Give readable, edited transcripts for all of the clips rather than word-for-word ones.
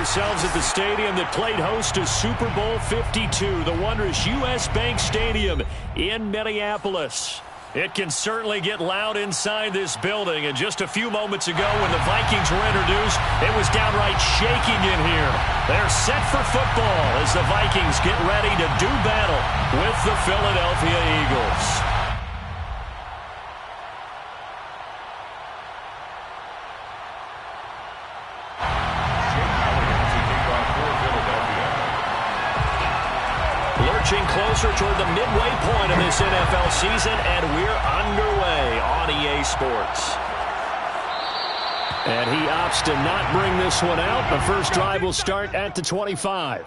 ourselves at the stadium that played host to Super Bowl 52, the wondrous U.S. Bank Stadium in Minneapolis. It can certainly get loud inside this building, and just a few moments ago when the Vikings were introduced, it was downright shaking in here. They're set for football as the Vikings get ready to do battle with the Philadelphia Eagles. Lurching closer toward the midway point of this NFL season, and we're underway on EA Sports. And he opts to not bring this one out. The first drive will start at the 25.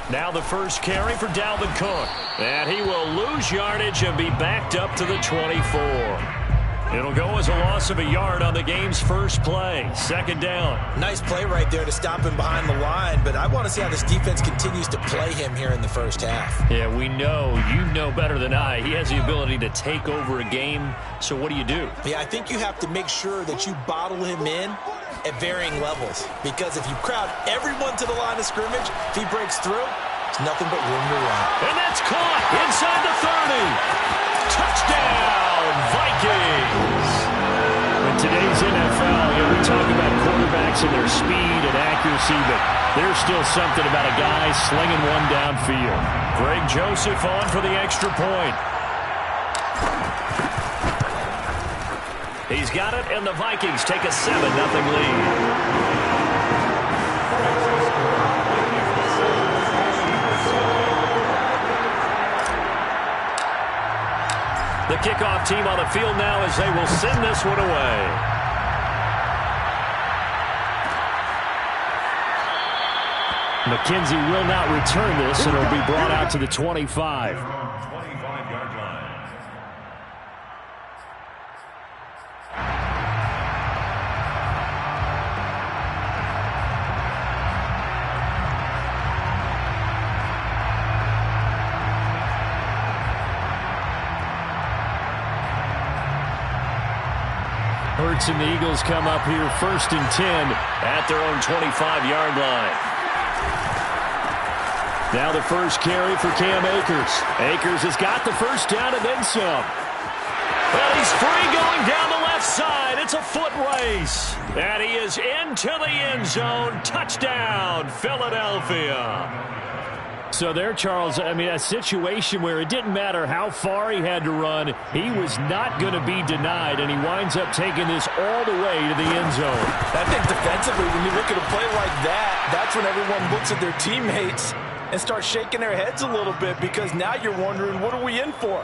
Now the first carry for Dalvin Cook. And he will lose yardage and be backed up to the 24. It'll go as a loss of a yard on the game's first play. Second down. Nice play right there to stop him behind the line, but I want to see how this defense continues to play him here in the first half. Yeah, we know. You know better than I. He has the ability to take over a game. So what do? Yeah, I think you have to make sure that you bottle him in at varying levels, because if you crowd everyone to the line of scrimmage, if he breaks through, it's nothing but room to run. And that's caught inside the 30. Touchdown, Vikings. In today's NFL, we talk about quarterbacks and their speed and accuracy, but there's still something about a guy slinging one downfield. Greg Joseph on for the extra point. He's got it, and the Vikings take a 7-0 lead. The kickoff team on the field now as they will send this one away. McKenzie will not return this, and it'll be brought out to the 25. Hurts and the Eagles come up here 1st and 10 at their own 25-yard line. Now the first carry for Cam Akers. Akers has got the first down and then some. Well, he's free going down the left side. It's a foot race. And he is into the end zone. Touchdown, Philadelphia. So there, Charles, I mean, a situation where it didn't matter how far he had to run, he was not going to be denied, and he winds up taking this all the way to the end zone. I think defensively, when you look at a play like that, that's when everyone looks at their teammates and starts shaking their heads a little bit, because now you're wondering, what are we in for?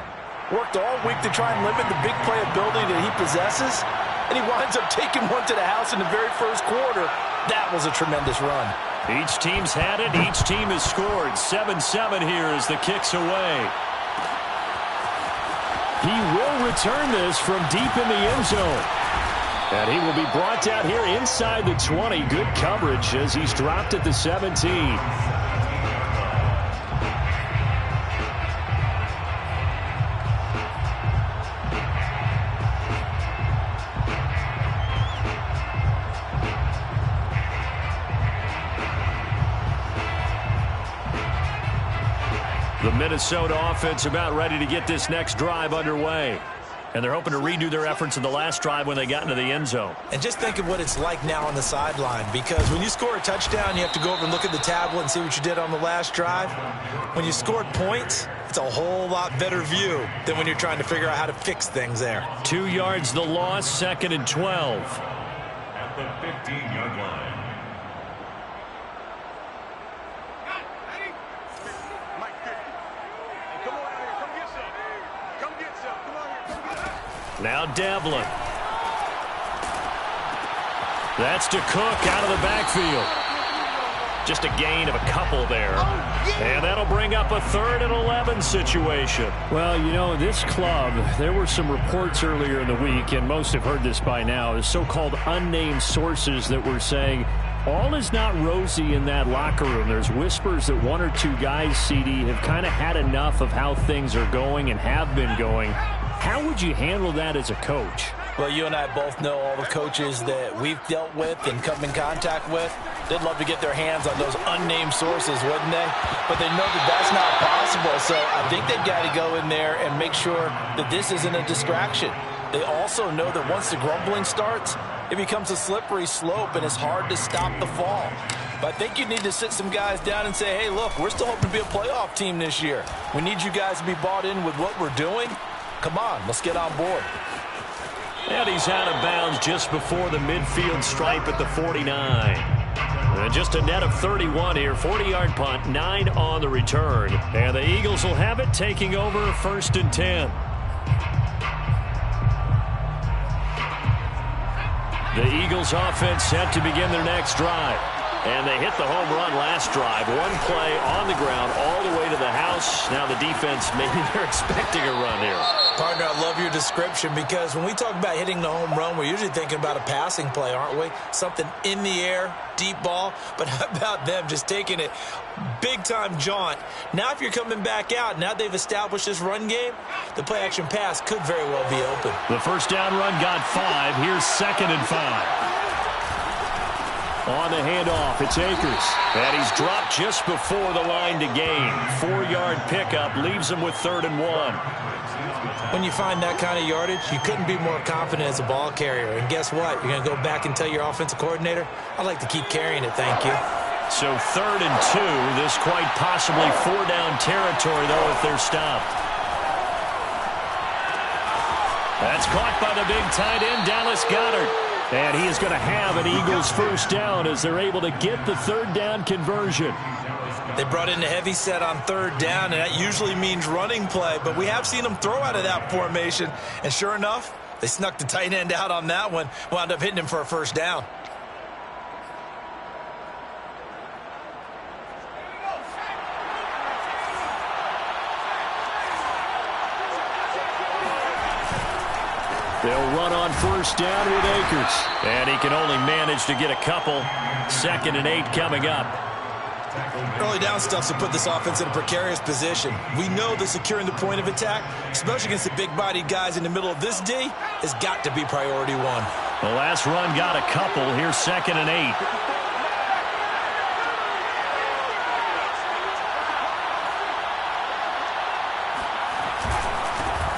Worked all week to try and limit the big play ability that he possesses, and he winds up taking one to the house in the very first quarter. That was a tremendous run. Each team's had it. Each team has scored. 7-7 here as the kick's away. He will return this from deep in the end zone. And he will be brought down here inside the 20. Good coverage as he's dropped at the 17. The Minnesota offense about ready to get this next drive underway. And they're hoping to redo their efforts in the last drive when they got into the end zone. And just think of what it's like now on the sideline, because when you score a touchdown, you have to go over and look at the tablet and see what you did on the last drive. When you scored points, it's a whole lot better view than when you're trying to figure out how to fix things there. 2 yards the loss, 2nd and 12. At the 15-yard line. Now Devlin. That's to Cook out of the backfield. Just a gain of a couple there. And that'll bring up a 3rd and 11 situation. Well, you know, this club, there were some reports earlier in the week, and most have heard this by now, the so-called unnamed sources that were saying all is not rosy in that locker room. There's whispers that 1 or 2 guys, CD, have kind of had enough of how things are going and have been going. How would you handle that as a coach? Well, you and I both know all the coaches that we've dealt with and come in contact with. They'd love to get their hands on those unnamed sources, wouldn't they? But they know that that's not possible, so I think they've got to go in there and make sure that this isn't a distraction. They also know that once the grumbling starts, it becomes a slippery slope, and it's hard to stop the fall. But I think you need to sit some guys down and say, hey, look, we're still hoping to be a playoff team this year. We need you guys to be bought in with what we're doing. Come on, let's get on board. And he's out of bounds just before the midfield stripe at the 49. And just a net of 31 here, 40-yard punt, 9 on the return. And the Eagles will have it, taking over 1st and 10. The Eagles offense set to begin their next drive. And they hit the home run last drive. 1 play on the ground all the way to the house. Now the defense, maybe they're expecting a run here. Partner, I love your description, because when we talk about hitting the home run, we're usually thinking about a passing play, aren't we? Something in the air, deep ball. But how about them just taking it big-time jaunt? Now if you're coming back out, now they've established this run game, the play-action pass could very well be open. The first down run got 5. Here's 2nd and 5. On the handoff, it's Akers. And he's dropped just before the line to gain. 4-yard pickup leaves him with 3rd and 1. When you find that kind of yardage, you couldn't be more confident as a ball carrier. And guess what? You're going to go back and tell your offensive coordinator, I'd like to keep carrying it, thank you. So 3rd and 2. This quite possibly 4-down territory, though, if they're stopped. That's caught by the big tight end, Dallas Goedert. And he is going to have an Eagles first down as they're able to get the 3rd down conversion. They brought in a heavy set on 3rd down, and that usually means running play. But we have seen them throw out of that formation. And sure enough, they snuck the tight end out on that one. Wound up hitting him for a first down. They'll run on first down with Akers. And he can only manage to get a couple. 2nd and 8 coming up. Early down stuff to put this offense in a precarious position. We know that securing the point of attack, especially against the big-bodied guys in the middle of this D, has got to be priority 1. The last run got a couple. Here's 2nd and 8.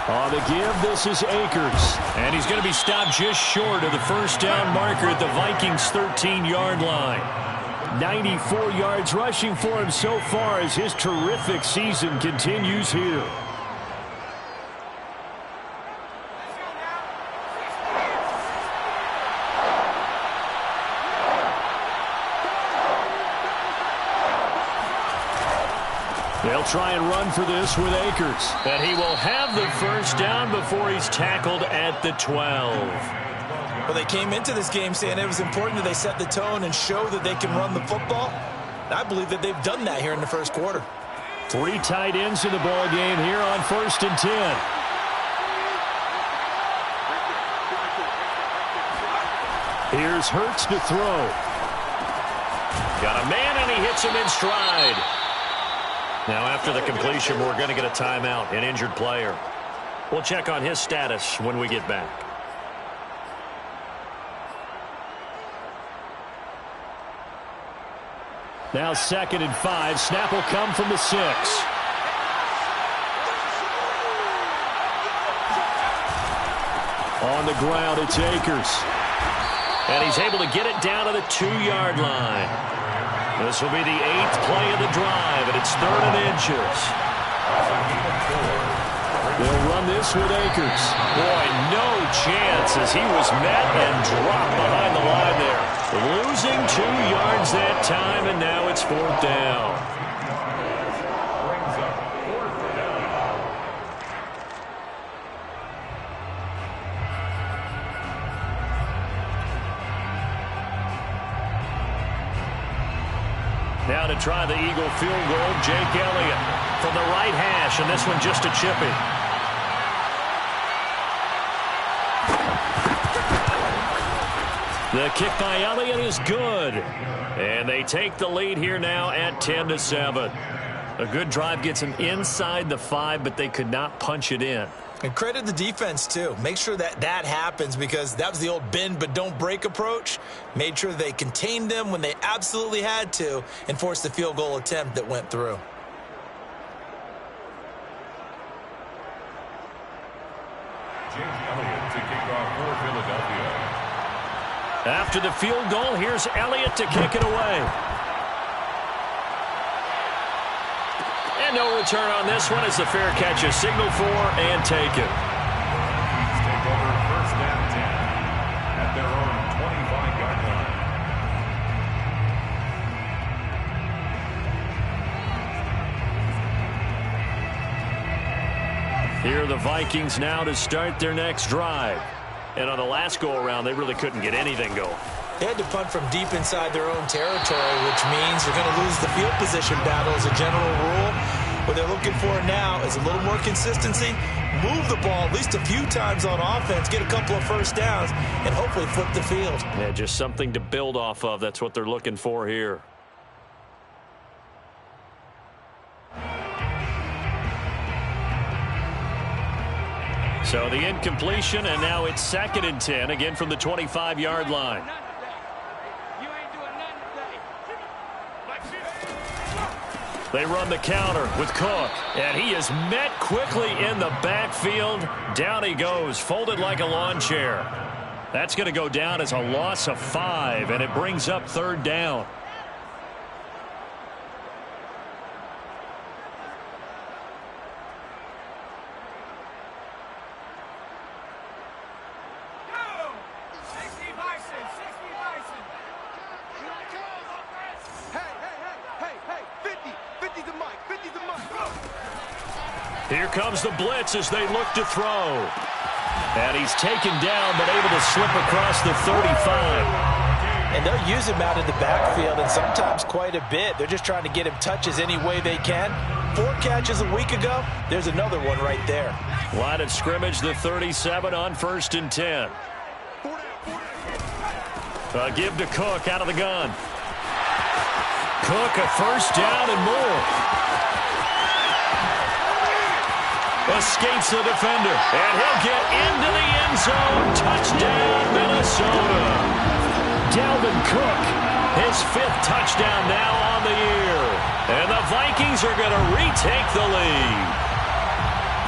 On the give, this is Akers. And he's going to be stopped just short of the first down marker at the Vikings' 13-yard line. 94 yards rushing for him so far as his terrific season continues here. They'll try and run for this with Akers. And he will have the first down before he's tackled at the 12. Well, they came into this game saying it was important that they set the tone and show that they can run the football. And I believe that they've done that here in the first quarter. 3 tight ends in the ball game here on 1st and 10. Here's Hurts to throw. Got a man, and he hits him in stride. Now, after the completion, we're going to get a timeout, an injured player. We'll check on his status when we get back. Now 2nd and 5. Snap will come from the 6. On the ground, it's Akers. And he's able to get it down to the 2-yard line. This will be the 8th play of the drive, and it's 3rd and inches. They'll run this with Akers. Boy, no chance as he was met and dropped behind the line there. Losing 2 yards that time, and now it's 4th down. Now to try the Eagle field goal, Jake Elliott from the right hash, and this one just a chippy. The kick by Elliott is good. And they take the lead here now at 10-7. A good drive gets them inside the 5, but they could not punch it in. And credit the defense, too. Make sure that happens, because that was the old bend but don't break approach. Made sure they contained them when they absolutely had to and forced the field goal attempt that went through. Jake Elliott to kick off for Philadelphia. After the field goal, here's Elliott to kick it away. And no return on this one as the fair catch is signaled for and taken. Vikings take over first and 10 at their own 25-yard line. Here are the Vikings now to start their next drive. And on the last go-around, they really couldn't get anything going. They had to punt from deep inside their own territory, which means they're going to lose the field position battle as a general rule. What they're looking for now is a little more consistency, move the ball at least a few times on offense, get a couple of first downs, and hopefully flip the field. Yeah, just something to build off of. That's what they're looking for here. So the incompletion, and now it's 2nd and 10, again from the 25-yard line. They run the counter with Cook, and he is met quickly in the backfield. Down he goes, folded like a lawn chair. That's going to go down as a loss of 5, and it brings up 3rd down. Here comes the blitz as they look to throw. And he's taken down, but able to slip across the 35. And they'll use him out in the backfield, and sometimes quite a bit. They're just trying to get him touches any way they can. 4 catches a week ago. There's another one right there. Line of scrimmage, the 37 on 1st and 10. A give to Cook out of the gun. Cook, a first down and more. Escapes the defender, and he'll get into the end zone. Touchdown, Minnesota. Dalvin Cook, his 5th touchdown now on the year. And the Vikings are going to retake the lead.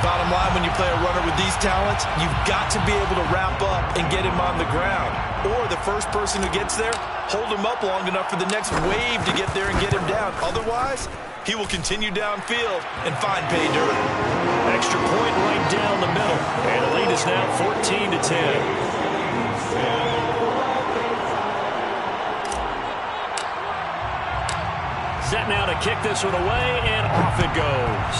Bottom line, when you play a runner with these talents, you've got to be able to wrap up and get him on the ground. Or the first person who gets there, hold him up long enough for the next wave to get there and get him down. Otherwise, he will continue downfield and find pay dirt. Extra point right down the middle. And the lead is now 14-10. Set now to kick this one away, and off it goes.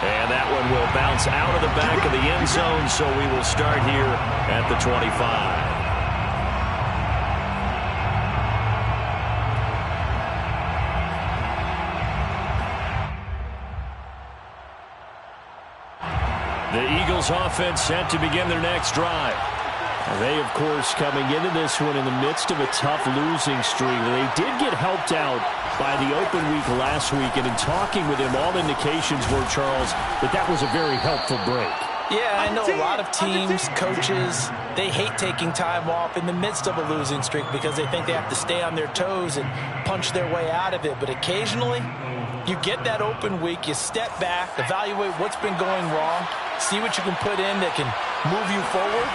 And that one will bounce out of the back of the end zone, so we will start here at the 25. The Eagles offense set to begin their next drive. They, of course, coming into this one in the midst of a tough losing streak. They did get helped out by the open week last week, and in talking with him, all indications were, Charles, that was a very helpful break. Yeah, I know a lot of teams, coaches, they hate taking time off in the midst of a losing streak because they think they have to stay on their toes and punch their way out of it. But occasionally, you get that open week, you step back, evaluate what's been going wrong, see what you can put in that can move you forward,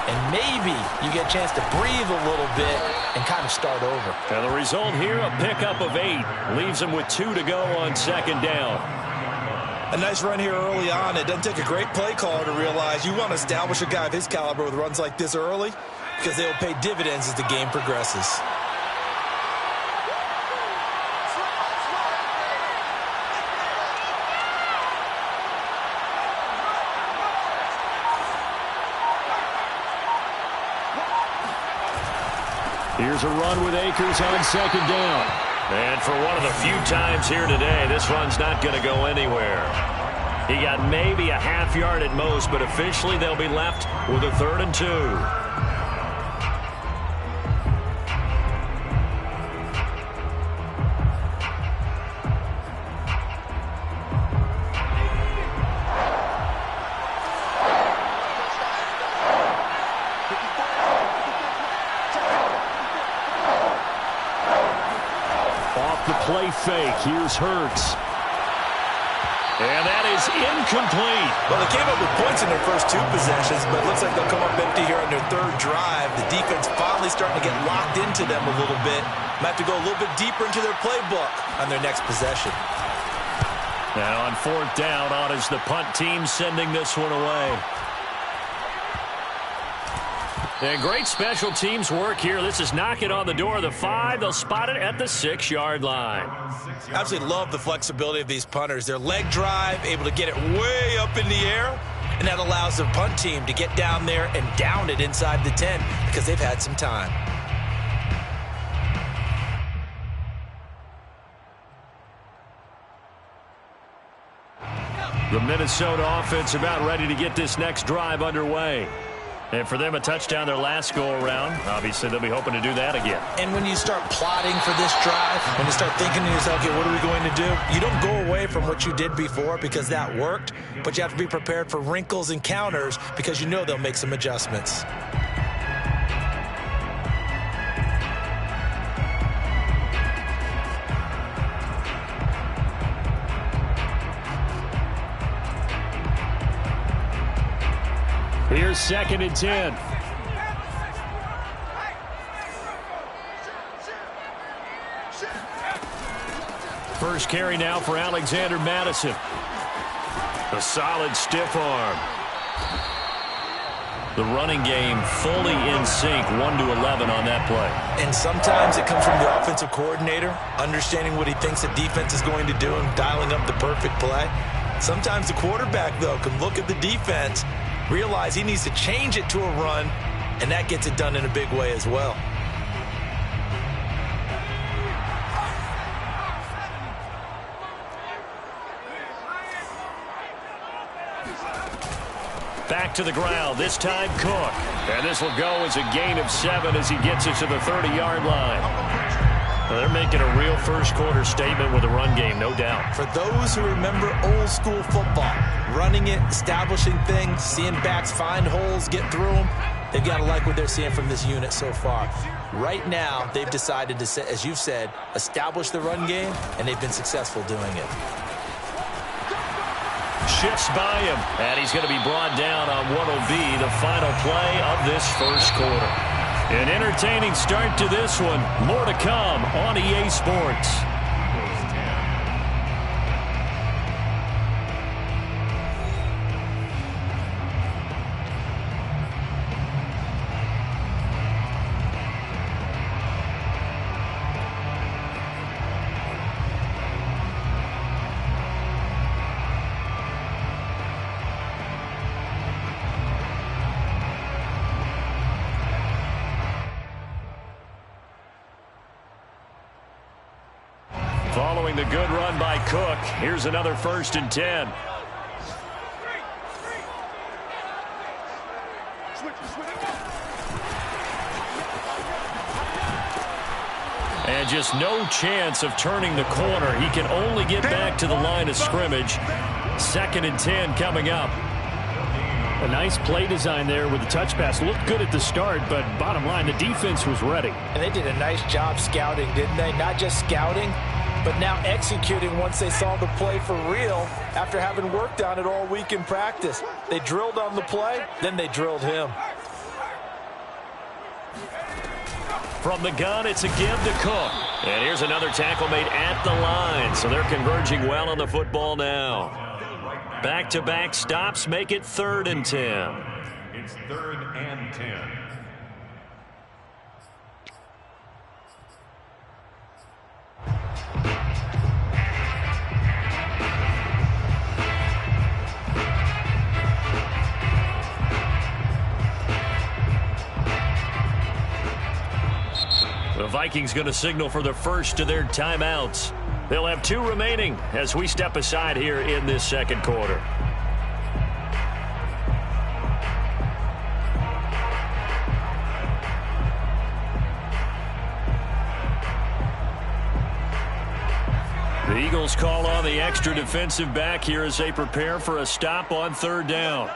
and maybe you get a chance to breathe a little bit and kind of start over. And the result here, a pickup of 8. Leaves them with 2 to go on 2nd down. A nice run here early on. It doesn't take a great play caller to realize you want to establish a guy of his caliber with runs like this early because they will pay dividends as the game progresses. Here's a run with Akers on second down. And for one of the few times here today, this run's not going to go anywhere. He got maybe a half yard at most, but officially they'll be left with a 3rd and 2. Play fake. Here's Hurts. And that is incomplete. Well, they came up with points in their first 2 possessions, but it looks like they'll come up empty here on their 3rd drive. The defense finally starting to get locked into them a little bit. Might have to go a little bit deeper into their playbook on their next possession. Now on 4th down, on is the punt team sending this one away. And great special teams work here. This is knocking on the door of the 5. They'll spot it at the 6-yard line. Absolutely love the flexibility of these punters. Their leg drive, able to get it way up in the air, and that allows the punt team to get down there and down it inside the 10 because they've had some time. The Minnesota offense about ready to get this next drive underway. And for them, a touchdown their last go-around. Obviously, they'll be hoping to do that again. And when you start plotting for this drive, when you start thinking to yourself, okay, what are we going to do? You don't go away from what you did before because that worked, but you have to be prepared for wrinkles and counters because you know they'll make some adjustments. Here's 2nd and 10. First carry now for Alexander Madison. A solid stiff arm. The running game fully in sync, 1-11 on that play. And sometimes it comes from the offensive coordinator, understanding what he thinks the defense is going to do and dialing up the perfect play. Sometimes the quarterback, though, can look at the defense, realize he needs to change it to a run, and that gets it done in a big way as well. Back to the ground, this time Cook. And this will go as a gain of 7 as he gets it to the 30-yard line. They're making a real first-quarter statement with a run game, no doubt. For those who remember old-school football, running it, establishing things, seeing backs find holes, get through them, they've got to like what they're seeing from this unit so far. Right now, they've decided to, as you've said, establish the run game, and they've been successful doing it. Shifts by him, and he's going to be brought down on what will be the final play of this first quarter. An entertaining start to this one. More to come on EA Sports. Following the good run by Cook, here's another 1st and 10. And just no chance of turning the corner. He can only get back to the line of scrimmage. 2nd and 10 coming up. A nice play design there with the touch pass. Looked good at the start, but bottom line, the defense was ready. And they did a nice job scouting, didn't they? Not just scouting, but now executing once they saw the play for real after having worked on it all week in practice. They drilled on the play, then they drilled him. From the gun, it's a give to Cook. And here's another tackle made at the line, so they're converging well on the football now. Back-to-back stops make it 3rd and 10. It's 3rd and 10. Vikings going to signal for the first of their timeouts. They'll have 2 remaining as we step aside here in this second quarter. The Eagles call on the extra defensive back here as they prepare for a stop on 3rd down.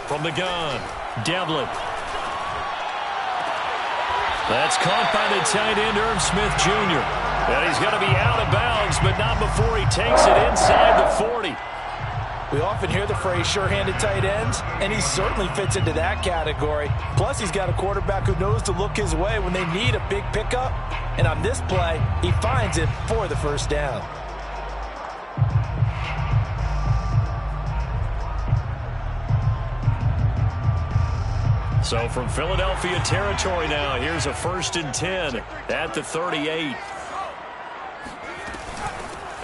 From the gun, Devlin. That's caught by the tight end, Irv Smith Jr. And he's going to be out of bounds, but not before he takes it inside the 40. We often hear the phrase sure-handed tight ends, and he certainly fits into that category. Plus, he's got a quarterback who knows to look his way when they need a big pickup. And on this play, he finds it for the first down. So from Philadelphia territory now, here's a 1st and 10 at the 38.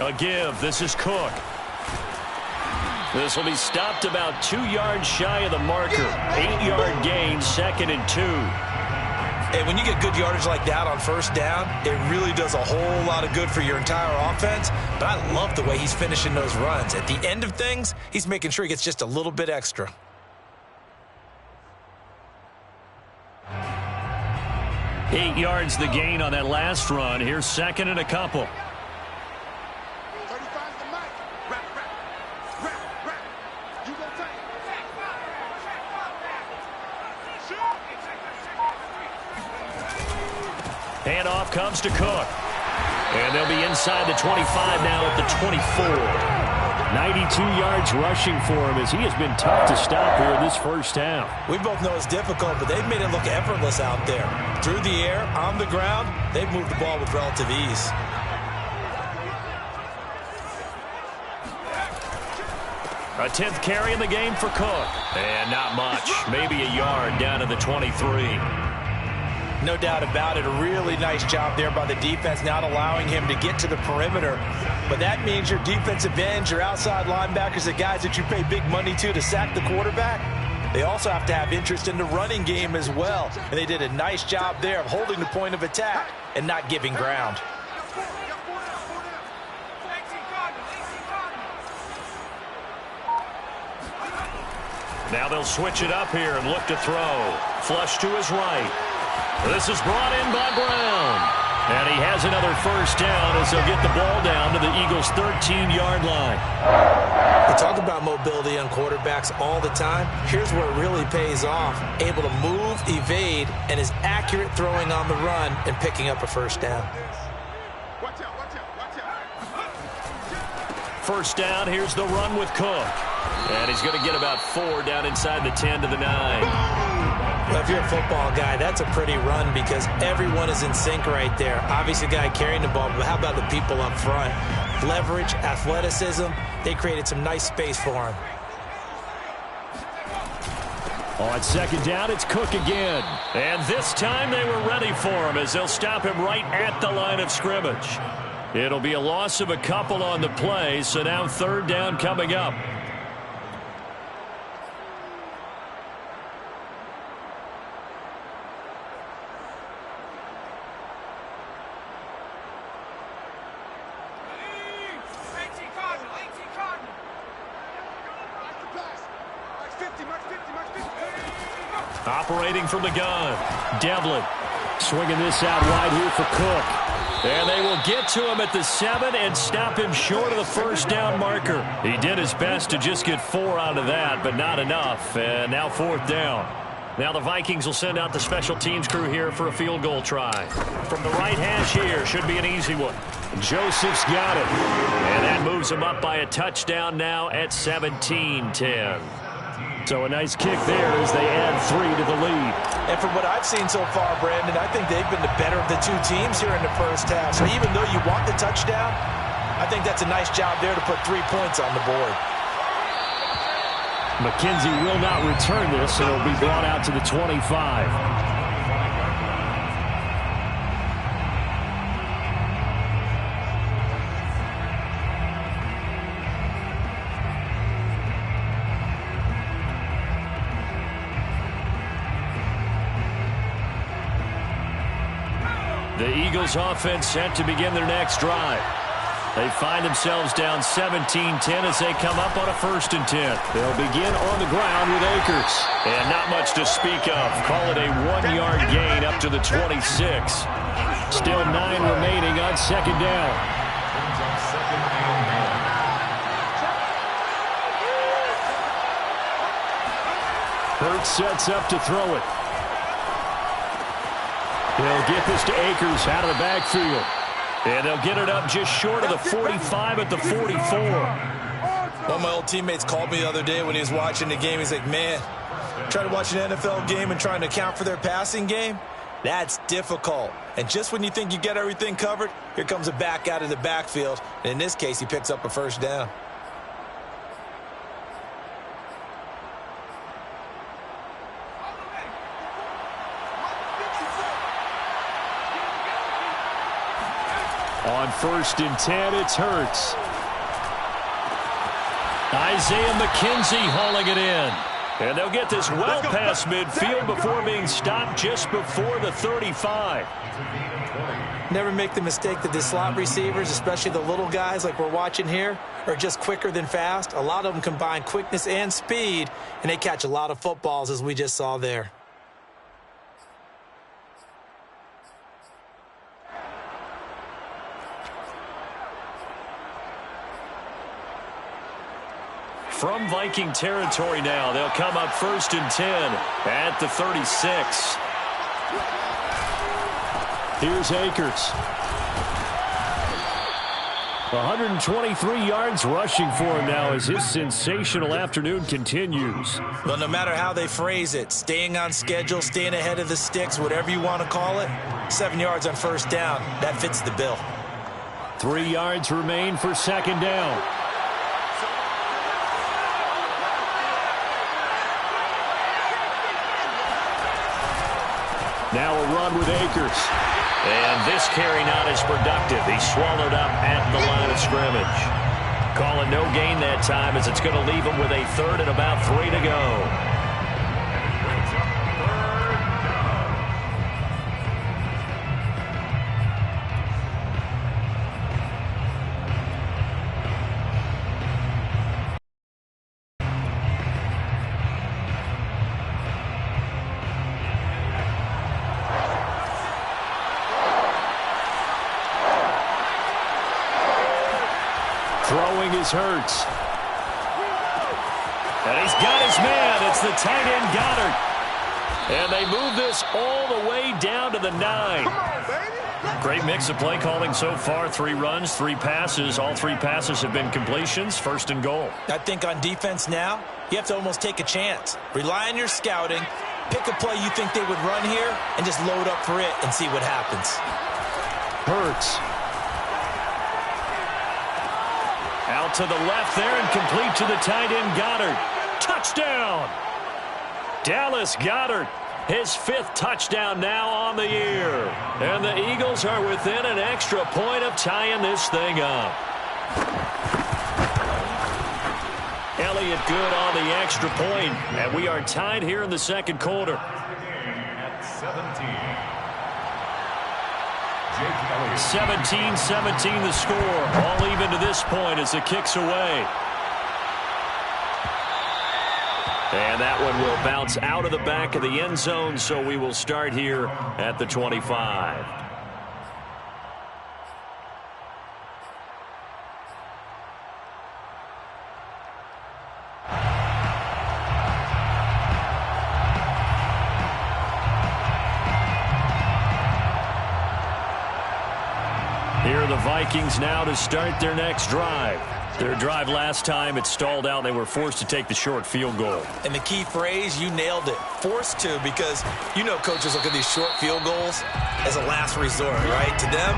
A give. This is Cook. This will be stopped about 2 yards shy of the marker. 8-yard gain, 2nd and 2. And when you get good yardage like that on 1st down, it really does a whole lot of good for your entire offense. But I love the way he's finishing those runs. At the end of things, he's making sure he gets just a little bit extra. Eight yards the gain on that last run. Here's 2nd and a couple. Handoff comes to Cook. And they'll be inside the 25 now at the 24. 92 yards rushing for him as he has been tough to stop here in this first half. We both know it's difficult, but they've made it look effortless out there. Through the air, on the ground, they've moved the ball with relative ease. A 10th carry in the game for Cook. And not much. Maybe a yard down to the 23. No doubt about it. A really nice job there by the defense, not allowing him to get to the perimeter. But that means your defensive ends, your outside linebackers, the guys that you pay big money to sack the quarterback, they also have to have interest in the running game as well. And they did a nice job there of holding the point of attack and not giving ground. Now they'll switch it up here and look to throw. Flush to his right. This is brought in by Brown. And he has another first down as they'll get the ball down to the Eagles' 13-yard line. We talk about mobility on quarterbacks all the time. Here's where it really pays off. Able to move, evade, and is accurate throwing on the run and picking up a first down. First down, here's the run with Cook. And he's going to get about 4 down inside the 10 to the 9. Well, if you're a football guy, that's a pretty run because everyone is in sync right there. Obviously, the guy carrying the ball, but how about the people up front? Leverage, athleticism, they created some nice space for him. On 2nd down, it's Cook again. And this time they were ready for him as they'll stop him right at the line of scrimmage. It'll be a loss of a couple on the play, so now 3rd down coming up. Operating from the gun, Devlin. Swinging this out wide here for Cook. And they will get to him at the 7 and stop him short of the first down marker. He did his best to just get 4 out of that, but not enough. And now 4th down. Now the Vikings will send out the special teams crew here for a field goal try. From the right hash here, should be an easy one. Joseph's got it. And that moves him up by a touchdown now at 17-10. So a nice kick there as they add 3 to the lead. And from what I've seen so far, Brandon, I think they've been the better of the 2 teams here in the first half. So even though you want the touchdown, I think that's a nice job there to put 3 points on the board. McKenzie will not return this, and it'll be brought out to the 25. Eagles offense set to begin their next drive. They find themselves down 17-10 as they come up on a 1st and 10. They'll begin on the ground with Akers. And not much to speak of. Call it a 1-yard gain up to the 26. Still 9 remaining on 2nd down. Hurts sets up to throw it. He'll get this to Akers out of the backfield. And they'll get it up just short of the 45 at the 44. One of my old teammates called me the other day when he was watching the game. He's like, man, trying to watch an NFL game and trying to account for their passing game, that's difficult. And just when you think you get everything covered, here comes a back out of the backfield. And in this case, he picks up a 1st down. On 1st and 10, it's Hurts. Isaiah McKenzie hauling it in. And they'll get this well past midfield before being stopped just before the 35. Never make the mistake that the slot receivers, especially the little guys like we're watching here, are just quicker than fast. A lot of them combine quickness and speed, and they catch a lot of footballs, as we just saw there. From Viking territory now, they'll come up 1st and 10 at the 36. Here's Akers. 123 yards rushing for him now as his sensational afternoon continues. Well, no matter how they phrase it, staying on schedule, staying ahead of the sticks, whatever you want to call it, 7 yards on 1st down, that fits the bill. 3 yards remain for 2nd down. Now a run with Akers. And this carry not as productive. He's swallowed up at the line of scrimmage. Call it no gain that time as it's going to leave him with a 3rd and about 3 to go. Throwing is Hurts. And he's got his man. It's the tight end Goddard. And they move this all the way down to the 9. Great mix of play calling so far. 3 runs, 3 passes. All 3 passes have been completions. 1st and goal. I think on defense now, you have to almost take a chance. Rely on your scouting. Pick a play you think they would run here and just load up for it and see what happens. Hurts. Out to the left there and complete to the tight end Goddard. Touchdown! Dallas Goedert, his 5th touchdown now on the year. And the Eagles are within an extra point of tying this thing up. Elliott good on the extra point, and we are tied here in the 2nd quarter. At 17. 17-17 the score. All even to this point as the kick's away. And that one will bounce out of the back of the end zone, so we will start here at the 25. Here are the Vikings now to start their next drive. Their drive last time, it stalled out. They were forced to take the short field goal. And the key phrase, you nailed it. Forced to, because you know coaches look at these short field goals as a last resort, right? To them,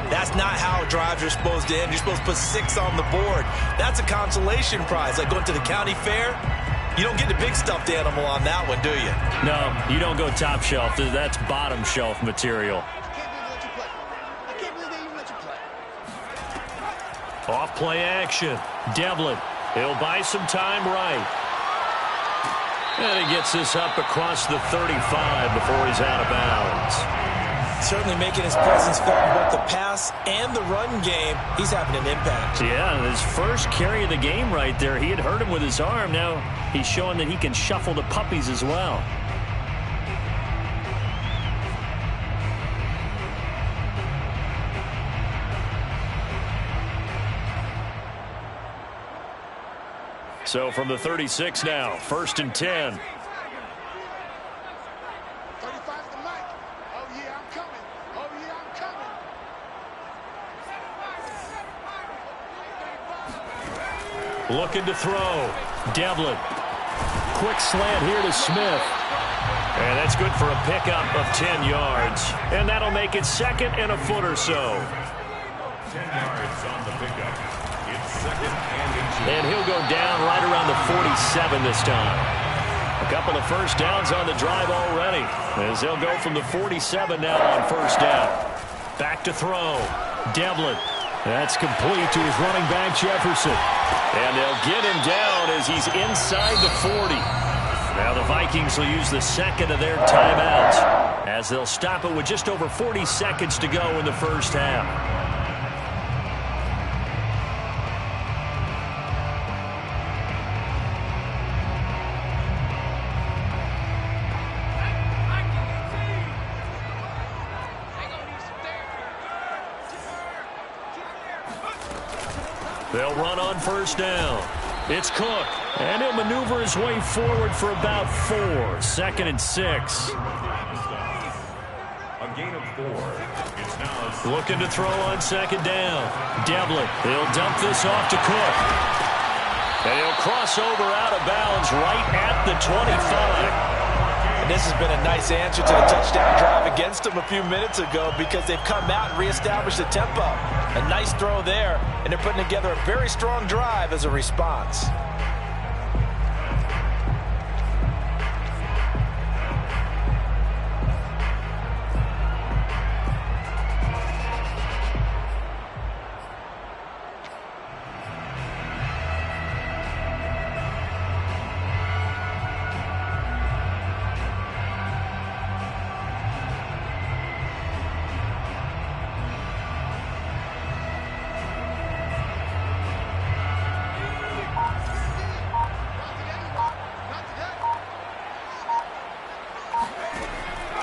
that's not how drives are supposed to end. You're supposed to put 6 on the board. That's a consolation prize. Like going to the county fair, you don't get the big stuffed animal on that one, do you? No, you don't go top shelf. That's bottom shelf material. Off play action. Devlin. He'll buy some time right. And he gets this up across the 35 before he's out of bounds. Certainly making his presence felt in both the pass and the run game. He's having an impact. Yeah, his first carry of the game right there. He had hurt him with his arm. Now he's showing that he can shuffle the puppies as well. So from the 36 now, 1st and 10. Looking to throw. Devlin. Quick slant here to Smith. And that's good for a pickup of 10 yards. And that'll make it 2nd and a foot or so. 10 yards on the pickup. It's 2nd and inches. And he'll go down right around the 47 this time. A couple of first downs on the drive already, as they'll go from the 47 now on 1st down. Back to throw. Devlin. That's complete to his running back, Jefferson. And they'll get him down as he's inside the 40. Now the Vikings will use the 2nd of their timeouts, as they'll stop it with just over 40 seconds to go in the 1st half. They'll run on 1st down. It's Cook, and he'll maneuver his way forward for about 4. 2nd and 6. A gain of 4. It's now looking to throw on 2nd down. Devlin, he'll dump this off to Cook. And he'll cross over out of bounds right at the 25. And this has been a nice answer to the touchdown drive against them a few minutes ago, because they've come out and reestablished the tempo. A nice throw there, and they're putting together a very strong drive as a response.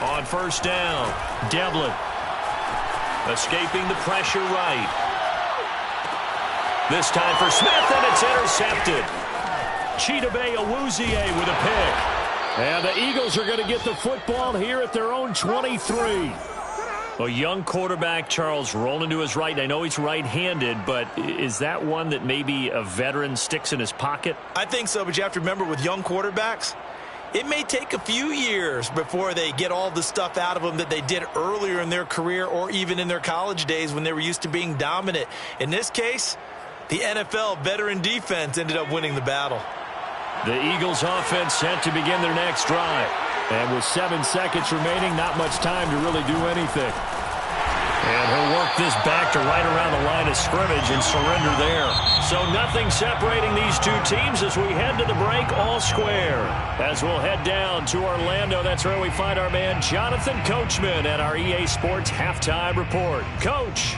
On 1st down, Devlin escaping the pressure right. This time for Smith, and it's intercepted. Chidobe Awuzie with a pick. And the Eagles are going to get the football here at their own 23. A young quarterback, Charles, rolling to his right. I know he's right-handed, but is that one that maybe a veteran sticks in his pocket? I think so, but you have to remember, with young quarterbacks, it may take a few years before they get all the stuff out of them that they did earlier in their career or even in their college days when they were used to being dominant. In this case, the NFL veteran defense ended up winning the battle. The Eagles offense set to begin their next drive. And with 7 seconds remaining, not much time to really do anything. And he'll work this back to right around the line of scrimmage and surrender there. So nothing separating these two teams as we head to the break, all square. As we'll head down to Orlando, that's where we find our man Jonathan Coachman at our EA Sports Halftime Report. Coach.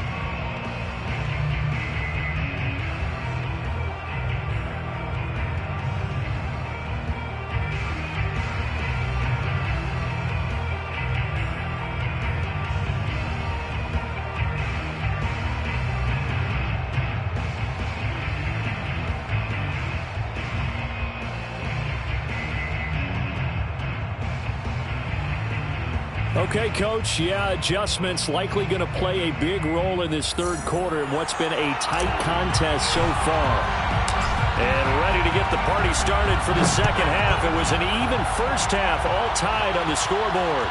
Okay, Coach, yeah, adjustments likely going to play a big role in this 3rd quarter in what's been a tight contest so far. And ready to get the party started for the 2nd half. It was an even 1st half, all tied on the scoreboard.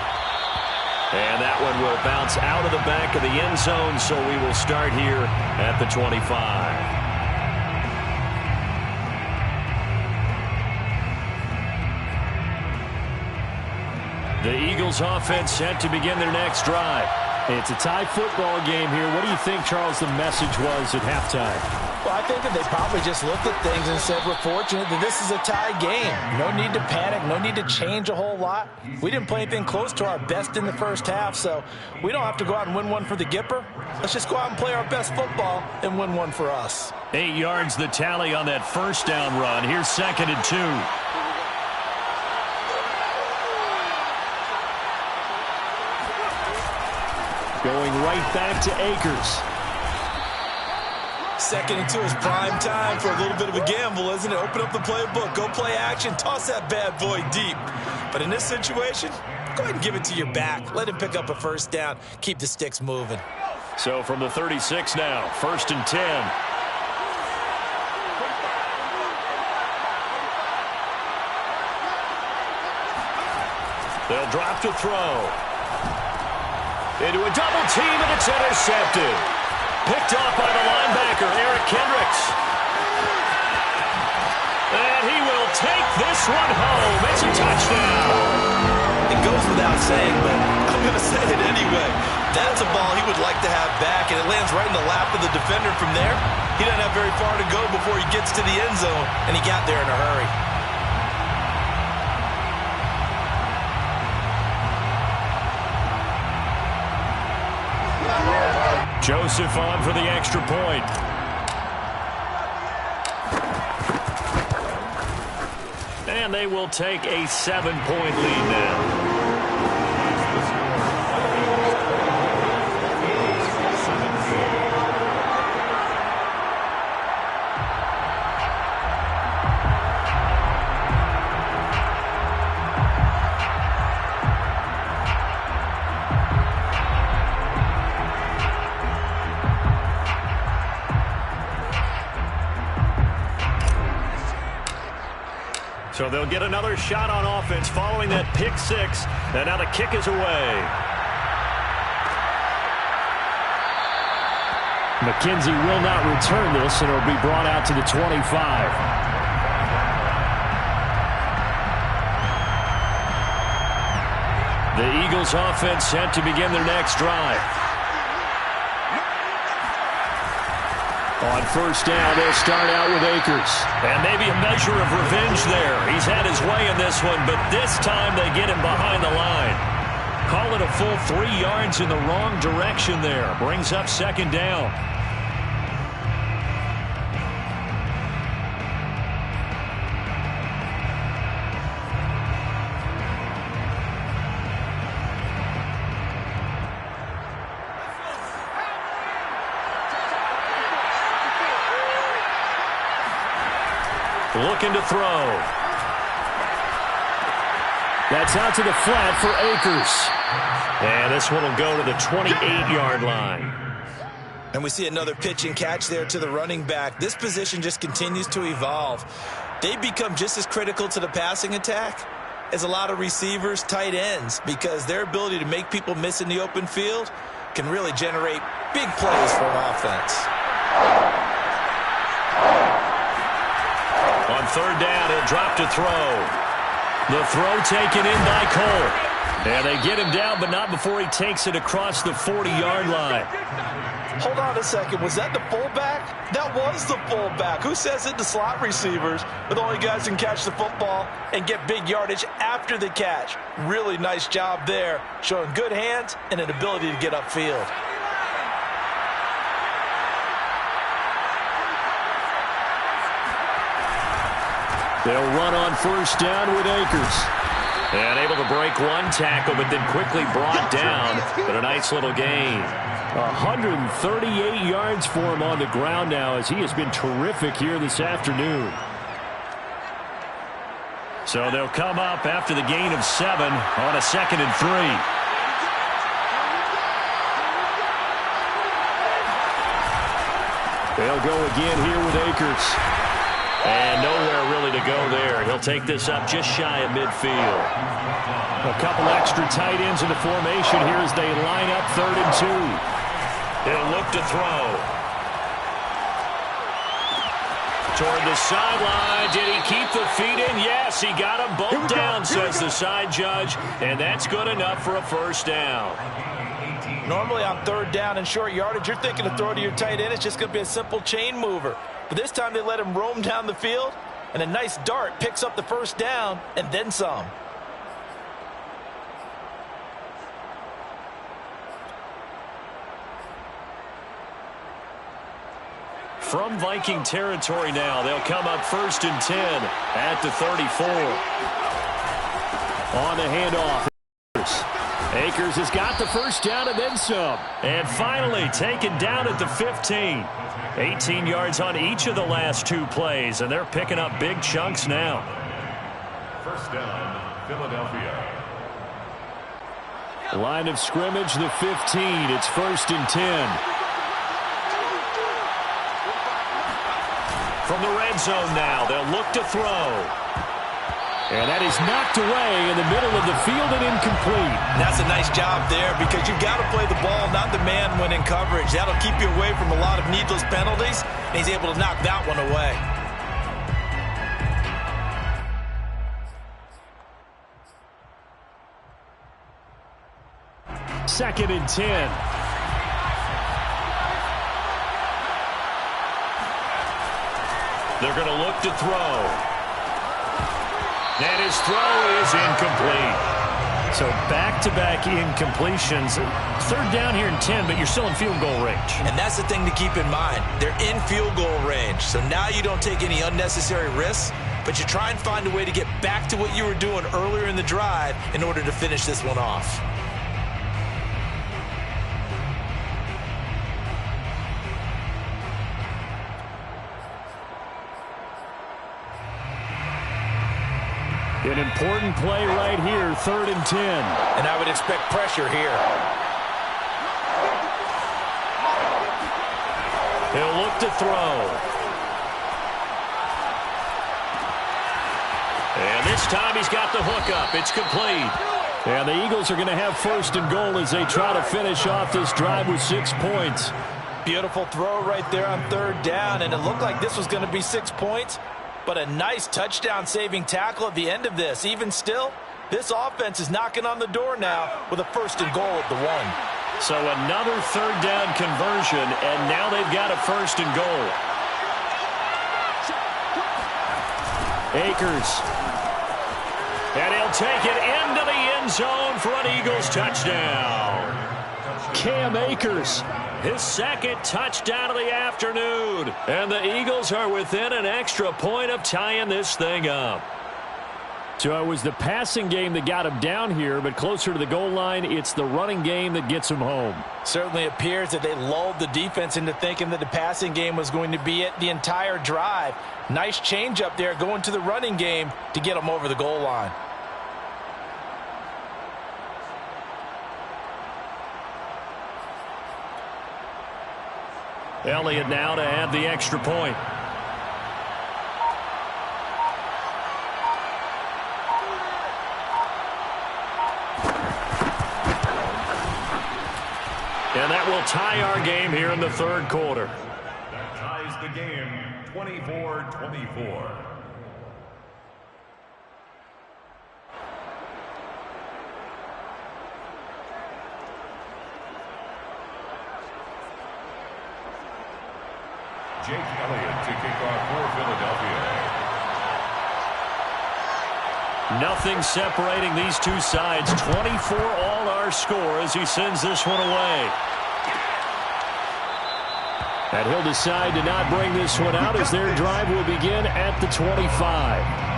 And that one will bounce out of the back of the end zone, so we will start here at the 25. The Eagles offense set to begin their next drive. It's a tie football game here. What do you think, Charles, the message was at halftime? Well, I think that they probably just looked at things and said, we're fortunate that this is a tie game. No need to panic. No need to change a whole lot. We didn't play anything close to our best in the first half, so we don't have to go out and win one for the Gipper. Let's just go out and play our best football and win one for us. 8 yards the tally on that first down run. Here's 2nd and 2. Going right back to Akers. 2nd and 2 is prime time for a little bit of a gamble, isn't it? Open up the playbook, go play action, toss that bad boy deep. But in this situation, go ahead and give it to your back. Let him pick up a first down. Keep the sticks moving. So from the 36 now, 1st and 10. They'll drop to throw. Into a double team, and it's intercepted. Picked off by the linebacker, Eric Kendricks. And he will take this one home. It's a touchdown. It goes without saying, but I'm going to say it anyway. That's a ball he would like to have back, and it lands right in the lap of the defender from there. He doesn't have very far to go before he gets to the end zone, and he got there in a hurry. Joseph on for the extra point. And they will take a 7-point lead now. So they'll get another shot on offense following that pick six. And now the kick is away. McKenzie will not return this, and it'll be brought out to the 25. The Eagles offense set to begin their next drive. On first down, they'll start out with Akers. And maybe a measure of revenge there. He's had his way in this one, but this time they get him behind the line. Call it a full 3 yards in the wrong direction there. Brings up 2nd down. Looking to throw. That's out to the flat for Akers. And this one will go to the 28-yard line. And we see another pitch and catch there to the running back. This position just continues to evolve. They become just as critical to the passing attack as a lot of receivers, tight ends, because their ability to make people miss in the open field can really generate big plays for an offense. On 3rd down, he'll drop to throw. The throw taken in by Cole. And they get him down, but not before he takes it across the 40-yard line. Hold on a second. Was that the fullback? That was the fullback. Who says it to slot receivers with only guys who can catch the football and get big yardage after the catch? Really nice job there, showing good hands and an ability to get upfield. They'll run on first down with Akers. And able to break one tackle, but then quickly brought down. But a nice little gain. 138 yards for him on the ground now, as he has been terrific here this afternoon. So they'll come up after the gain of 7 on a 2nd and 3. They'll go again here with Akers. And nowhere really to go there. He'll take this up just shy of midfield. A couple extra tight ends in the formation here as they line up 3rd and 2. He'll look to throw. Toward the sideline. Did he keep the feet in? Yes, he got them both down, says the side judge. And that's good enough for a first down. Normally on third down and short yardage, you're thinking to throw to your tight end. It's just going to be a simple chain mover. But this time they let him roam down the field, and a nice dart picks up the first down and then some. From Viking territory now, they'll come up 1st and 10 at the 34. On the handoff. Akers has got the first down and then some. And finally taken down at the 15. 18 yards on each of the last 2 plays, and they're picking up big chunks now. First down, Philadelphia. Line of scrimmage, the 15. It's 1st and 10. From the red zone now, they'll look to throw. And that is knocked away in the middle of the field and incomplete. That's a nice job there because you've got to play the ball, not the man when in coverage. That'll keep you away from a lot of needless penalties, and he's able to knock that one away. Second and 10. They're going to look to throw. And his throw is incomplete. So back-to-back incompletions. Third down here in 10, but you're still in field goal range. And that's the thing to keep in mind. They're in field goal range. So now you don't take any unnecessary risks, but you try and find a way to get back to what you were doing earlier in the drive in order to finish this one off. An important play right here, 3rd and 10. And I would expect pressure here. He'll look to throw. And this time he's got the hook up. It's complete. And the Eagles are going to have 1st and goal as they try to finish off this drive with 6 points. Beautiful throw right there on 3rd down, and it looked like this was going to be 6 points. But a nice touchdown-saving tackle at the end of this. Even still, this offense is knocking on the door now with a 1st and goal at the 1. So another 3rd down conversion, and now they've got a 1st and goal. Akers. And he'll take it into the end zone for an Eagles touchdown. Cam Akers. His 2nd touchdown of the afternoon. And the Eagles are within an extra point of tying this thing up. So it was the passing game that got him down here, but closer to the goal line, it's the running game that gets him home. Certainly appears that they lulled the defense into thinking that the passing game was going to be it the entire drive. Nice change up there going to the running game to get him over the goal line. Elliott now to add the extra point. And that will tie our game here in the 3rd quarter. That ties the game 24-24. Jake Elliott to kick off for Philadelphia. Nothing separating these two sides. 24 all our score as he sends this one away. And he'll decide to not bring this one out as their drive will begin at the 25.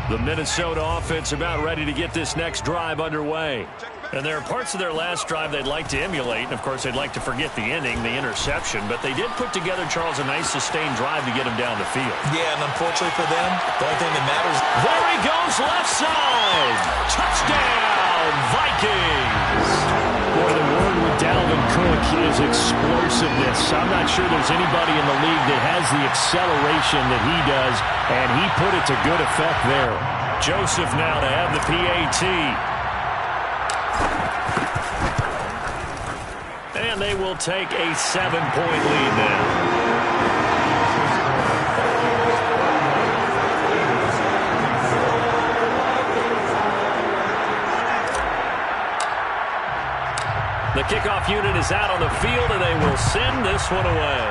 The Minnesota offense about ready to get this next drive underway. And there are parts of their last drive they'd like to emulate. And, of course, they'd like to forget the inning, the interception. But they did put together, Charles, a nice sustained drive to get him down the field. Yeah, and unfortunately for them, the only thing that matters. There he goes, left side. Touchdown, Vikings. Boy, the word with Dalvin took is explosiveness. I'm not sure there's anybody in the league that has the acceleration that he does, and he put it to good effect there. Joseph now to have the PAT. And they will take a 7-point lead now. The kickoff unit is out on the field, and they will send this one away.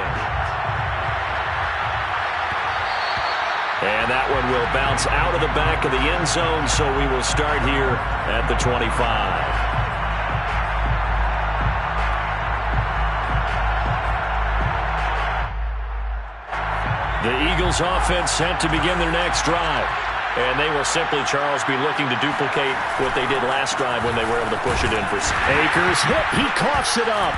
And that one will bounce out of the back of the end zone, so we will start here at the 25. The Eagles offense set to begin their next drive. And they will simply, Charles, be looking to duplicate what they did last drive when they were able to push it in for Akers. Hit, he coughs it up.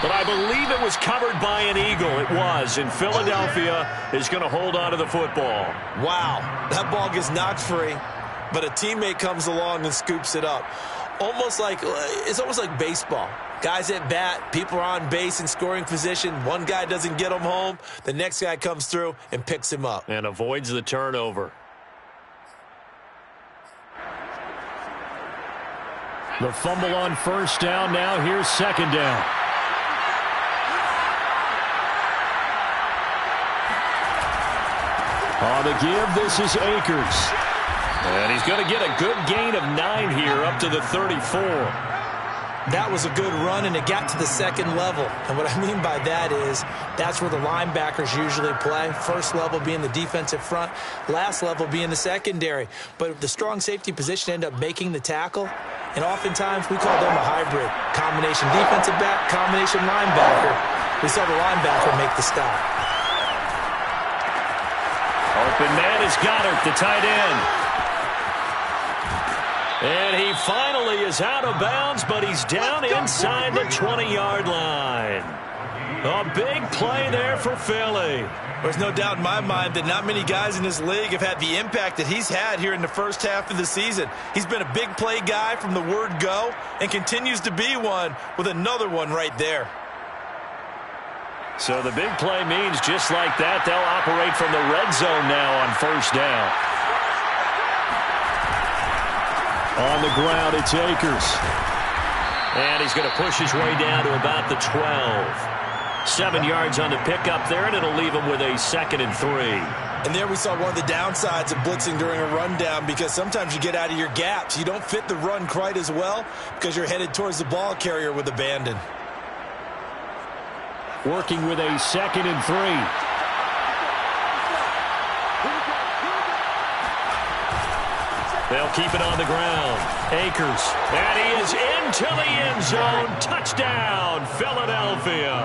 But I believe it was covered by an Eagle. It was. And Philadelphia is going to hold on to the football. Wow, that ball gets knocked free, but a teammate comes along and scoops it up. It's almost like baseball. Guys at bat, people are on base in scoring position. One guy doesn't get him home. The next guy comes through and picks him up. And avoids the turnover. The fumble on first down. Now here's second down. On the give, this is Akers. And he's going to get a good gain of 9 here up to the 34. That was a good run, and it got to the second level. And what I mean by that is that's where the linebackers usually play. First level being the defensive front, last level being the secondary. But the strong safety position ended up making the tackle, and oftentimes we call them a hybrid. Combination defensive back, combination linebacker. We saw the linebacker make the stop. Open man is Goddard, the tight end. And he finally is out of bounds, but he's down inside the 20-yard line. A big play there for Philly. There's no doubt in my mind that not many guys in this league have had the impact that he's had here in the first half of the season. He's been a big play guy from the word go and continues to be one with another one right there. So the big play means just like that, they'll operate from the red zone now on first down. On the ground, it's Akers. And he's going to push his way down to about the 12. 7 yards on the pickup there, and it'll leave him with a 2nd and 3. And there we saw one of the downsides of blitzing during a rundown, because sometimes you get out of your gaps. You don't fit the run quite as well because you're headed towards the ball carrier with abandon. Working with a 2nd and 3. They'll keep it on the ground. Akers. And he is into the end zone. Touchdown, Philadelphia.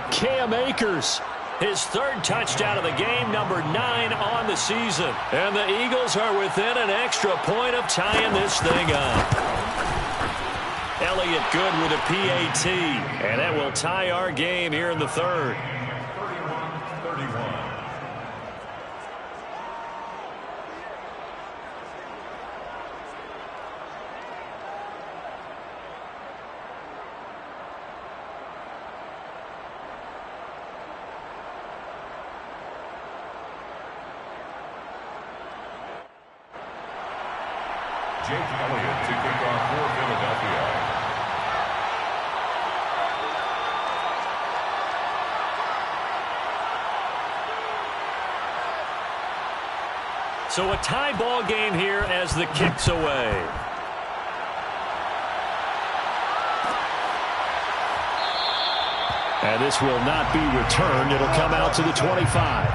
Cam Akers. His 3rd touchdown of the game, number 9 on the season. And the Eagles are within an extra point of tying this thing up. Elliott good with a PAT. And that will tie our game here in the 3rd. 31-31. Jake Elliott to kick off for Philadelphia. So a tie ball game here as the kick's away. And this will not be returned. It'll come out to the 25.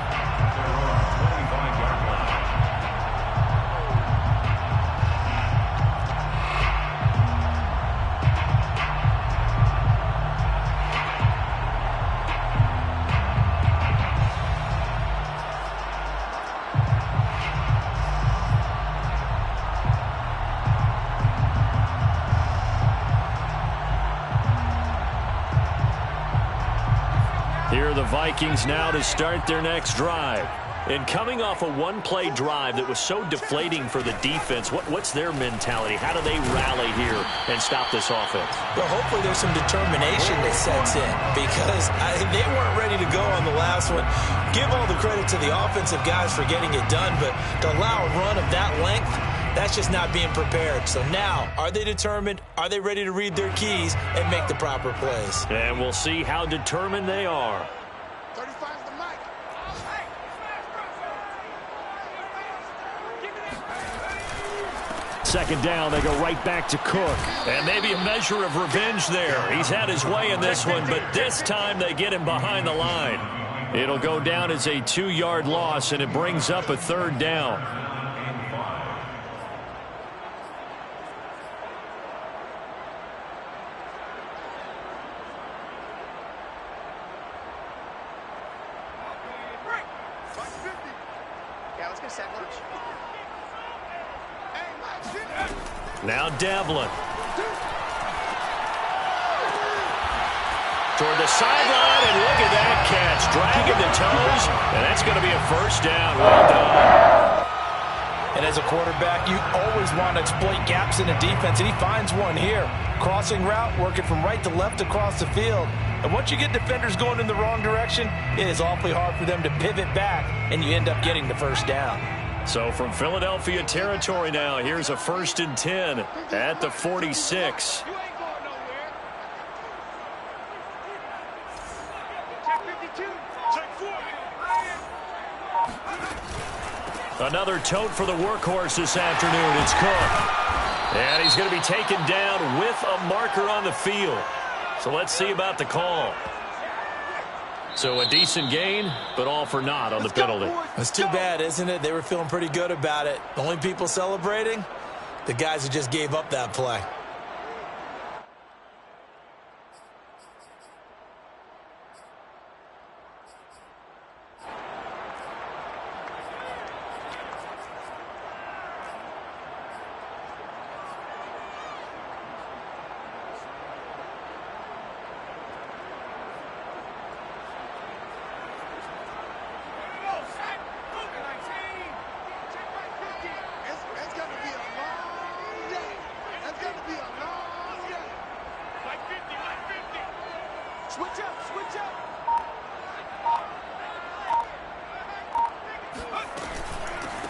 Here are the Vikings now to start their next drive. And coming off a one-play drive that was so deflating for the defense, what's their mentality? How do they rally here and stop this offense? Well, hopefully there's some determination that sets in because they weren't ready to go on the last one. Give all the credit to the offensive guys for getting it done, but to allow a run of that length, that's just not being prepared. So now, are they determined? Are they ready to read their keys and make the proper plays? And we'll see how determined they are. 35's the mic. Second down, they go right back to Cook. And maybe a measure of revenge there. He's had his way in this one, but this time they get him behind the line. It'll go down as a 2-yard loss, and it brings up a third down. Yeah, let's go set lunch. Now Devlin. Toward the sideline, and look at that catch. Dragging the toes, and that's going to be a first down. Well done. And as a quarterback, you always want to exploit gaps in the defense, and he finds one here. Crossing route, working from right to left across the field. And once you get defenders going in the wrong direction, it is awfully hard for them to pivot back, and you end up getting the first down. So from Philadelphia territory now, here's a 1st and 10 at the 46. Another tote for the workhorse this afternoon. It's Cook. And he's going to be taken down with a marker on the field. So let's see about the call. So a decent gain, but all for naught on the penalty. It's too bad, isn't it? They were feeling pretty good about it. The only people celebrating, the guys who just gave up that play.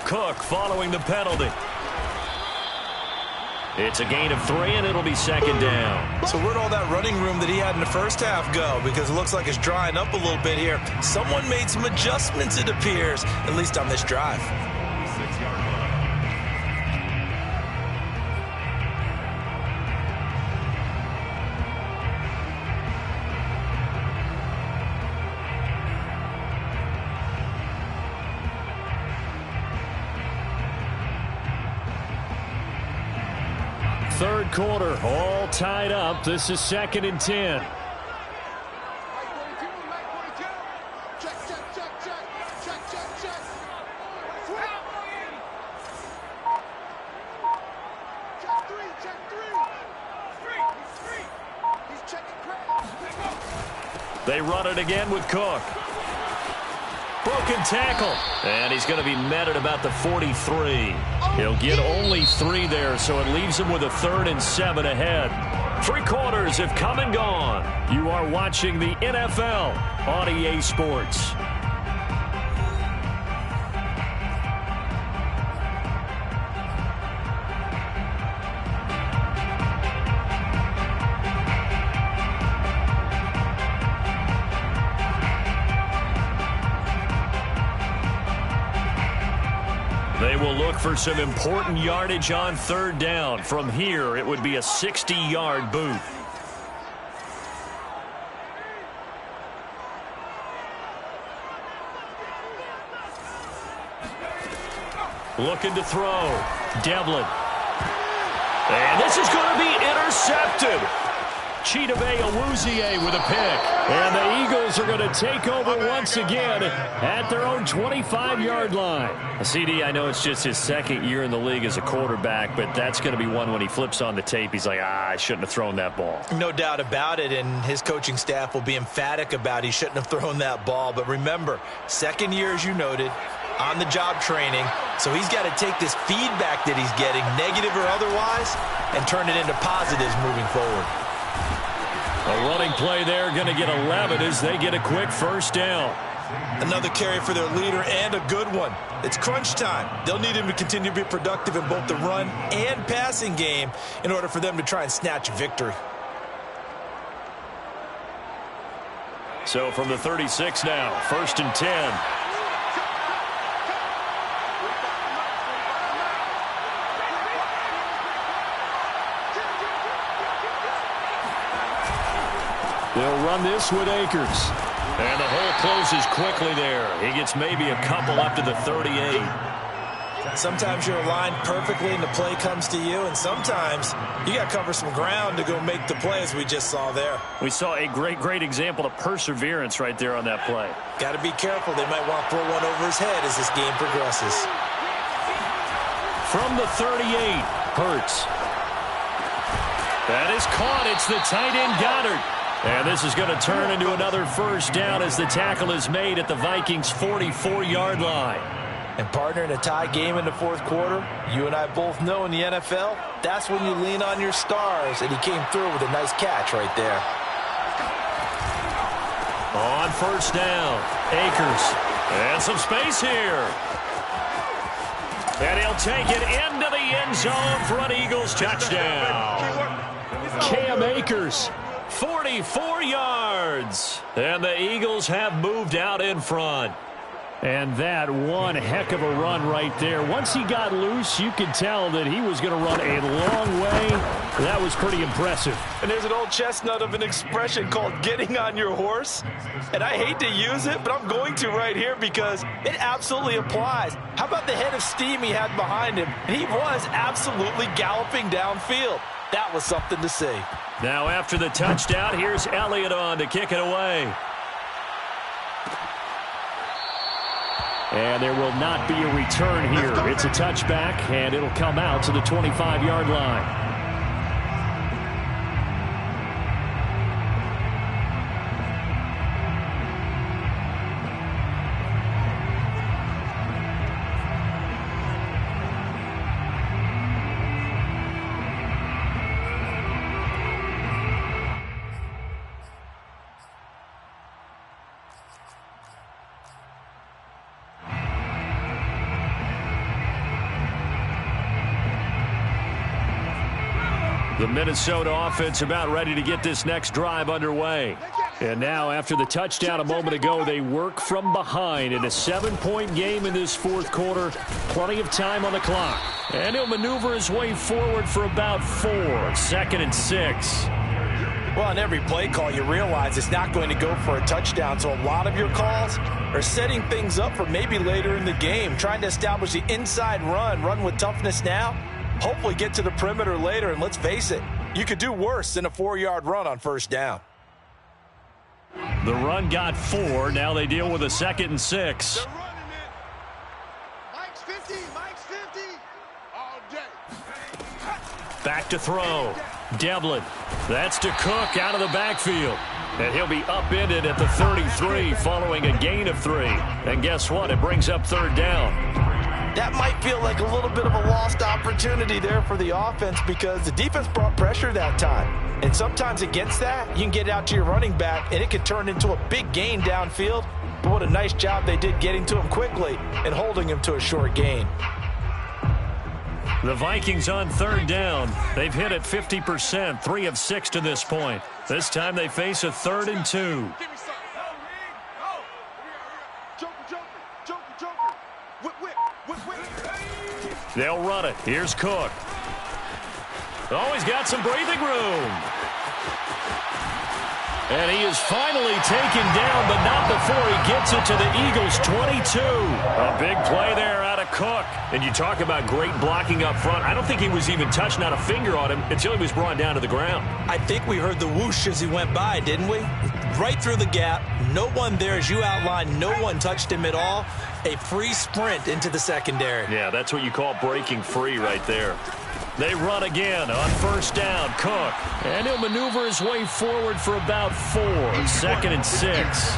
Cook following the penalty. It's a gain of 3, and it'll be second down. So where'd all that running room that he had in the first half go? Because it looks like it's drying up a little bit here. Someone made some adjustments, it appears, at least on this drive. 6-yard line. Third quarter, all tied up. This is 2nd and 10. They run it again with Cook. Broken tackle. And he's going to be met at about the 43. He'll get only 3 there, so it leaves him with a 3rd and 7 ahead. 3 quarters have come and gone. You are watching the NFL on EA Sports. They will look for some important yardage on 3rd down. From here, it would be a 60-yard boot. Looking to throw. Devlin. And this is going to be intercepted. Chidobe Awuzie with a pick. And the Eagles are going to take over once again at their own 25-yard line. CD, I know it's just his 2nd year in the league as a quarterback, but that's going to be one when he flips on the tape. He's like, I shouldn't have thrown that ball. No doubt about it, and his coaching staff will be emphatic about he shouldn't have thrown that ball. But remember, 2nd year, as you noted, on-the-job training. So he's got to take this feedback that he's getting, negative or otherwise, and turn it into positives moving forward. A running play there, going to get 11 as they get a quick first down. Another carry for their leader, and a good one. It's crunch time. They'll need him to continue to be productive in both the run and passing game in order for them to try and snatch a victory. So from the 36 now, 1st and 10. They'll run this with Akers. And the hole closes quickly there. He gets maybe a couple up to the 38. Sometimes you're aligned perfectly and the play comes to you, and sometimes you got to cover some ground to go make the play, as we just saw there. We saw a great example of perseverance right there on that play. Got to be careful. They might want to throw one over his head as this game progresses. From the 38, Hurts. That is caught. It's the tight end Goddard. And this is going to turn into another first down as the tackle is made at the Vikings' 44-yard line. And partner, in a tie game in the fourth quarter, you and I both know in the NFL, that's when you lean on your stars, and he came through with a nice catch right there. On first down, Akers. And some space here. And he'll take it into the end zone for an Eagles touchdown. Cam Akers, 44 yards. And the Eagles have moved out in front. And that one heck of a run right there. Once he got loose, you could tell that he was going to run a long way. That was pretty impressive. And there's an old chestnut of an expression called getting on your horse. And I hate to use it, but I'm going to right here because it absolutely applies. How about the head of steam he had behind him? And he was absolutely galloping downfield. That was something to see. Now after the touchdown, here's Elliott on to kick it away. And there will not be a return here. It's a touchback, and it'll come out to the 25-yard line. The Minnesota offense about ready to get this next drive underway. And now after the touchdown a moment ago, they work from behind in a 7-point game in this fourth quarter. Plenty of time on the clock. And he'll maneuver his way forward for about 4. 2nd and 6. Well, on every play call, you realize it's not going to go for a touchdown. So a lot of your calls are setting things up for maybe later in the game, trying to establish the inside run with toughness now. Hopefully get to the perimeter later, and let's face it, you could do worse than a 4-yard run on first down. The run got 4. Now they deal with a 2nd and 6. They're running it. Mike's 50. Mike's 50. All day. Back to throw. Devlin. That's to Cook out of the backfield. And he'll be upended at the 33 following a gain of 3. And guess what? It brings up 3rd down. That might feel like a little bit of a lost opportunity there for the offense because the defense brought pressure that time. And sometimes against that, you can get out to your running back, and it can turn into a big gain downfield. But what a nice job they did getting to him quickly and holding him to a short gain. The Vikings on 3rd down. They've hit it 50%, 3 of 6 to this point. This time they face a 3rd and 2. They'll run it. Here's Cook. Oh, he's got some breathing room. And he is finally taken down, but not before he gets it to the Eagles' 22. A big play there out of Cook. And you talk about great blocking up front. I don't think he was even touched, not a finger on him, until he was brought down to the ground. I think we heard the whoosh as he went by, didn't we? Right through the gap. No one there, as you outlined. No one touched him at all. A free sprint into the secondary. Yeah, that's what you call breaking free right there. They run again on 1st down. Cook. And he'll maneuver his way forward for about 4. 2nd and 6.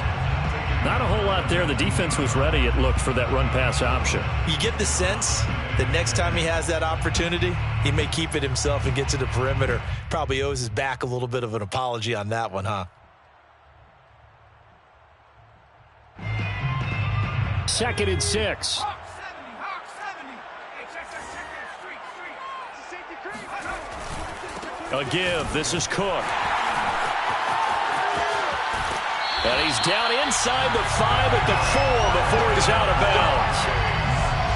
Not a whole lot there. The defense was ready, it looked, for that run-pass option. You get the sense that next time he has that opportunity, he may keep it himself and get to the perimeter. Probably owes his back a little bit of an apology on that one, huh? 2nd and 6. A give. This is Cook. And he's down inside the 5 at the 4 before he's out of bounds.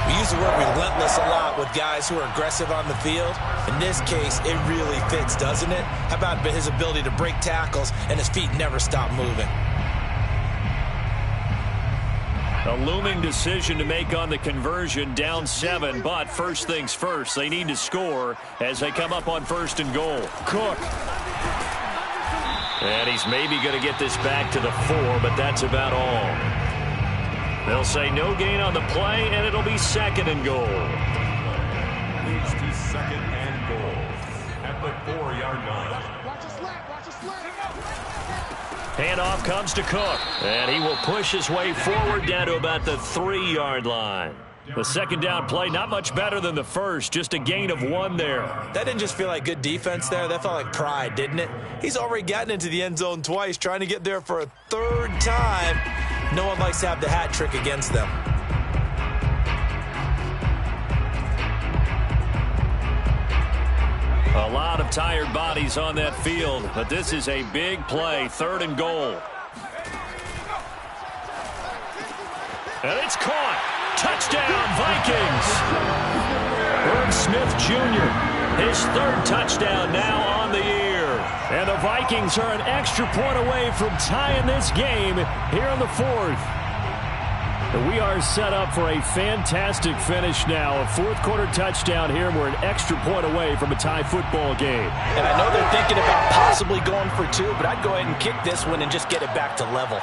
We use the word relentless a lot with guys who are aggressive on the field. In this case, it really fits, doesn't it? How about his ability to break tackles and his feet never stop moving? A looming decision to make on the conversion, down 7, but first things first, they need to score as they come up on 1st and goal. Cook. And he's maybe going to get this back to the 4, but that's about all. They'll say no gain on the play, and it'll be 2nd and goal. Moves to 2nd and goal at the 4-yard line. Watch a slant, watch a slant. Handoff comes to Cook, and he will push his way forward down to about the 3-yard line. The 2nd down play, not much better than the first, just a gain of 1 there. That didn't just feel like good defense there. That felt like pride, didn't it? He's already gotten into the end zone twice, trying to get there for a 3rd time. No one likes to have the hat trick against them. A lot of tired bodies on that field, but this is a big play, 3rd and goal. And it's caught. Touchdown, Vikings. Herb Smith Jr., his 3rd touchdown now on the year. And the Vikings are an extra point away from tying this game here in the 4th. We are set up for a fantastic finish now. A 4th quarter touchdown here, and we're an extra point away from a tie football game. And I know they're thinking about possibly going for 2, but I'd go ahead and kick this one and just get it back to level.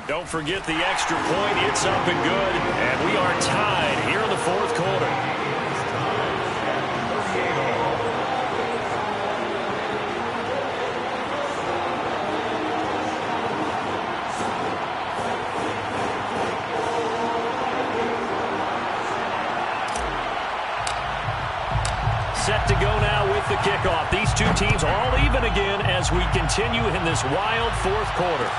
Don't forget the extra point. It's up and good. And we are tied here in the 4th quarter. Set to go now with the kickoff. These two teams all even again as we continue in this wild 4th quarter.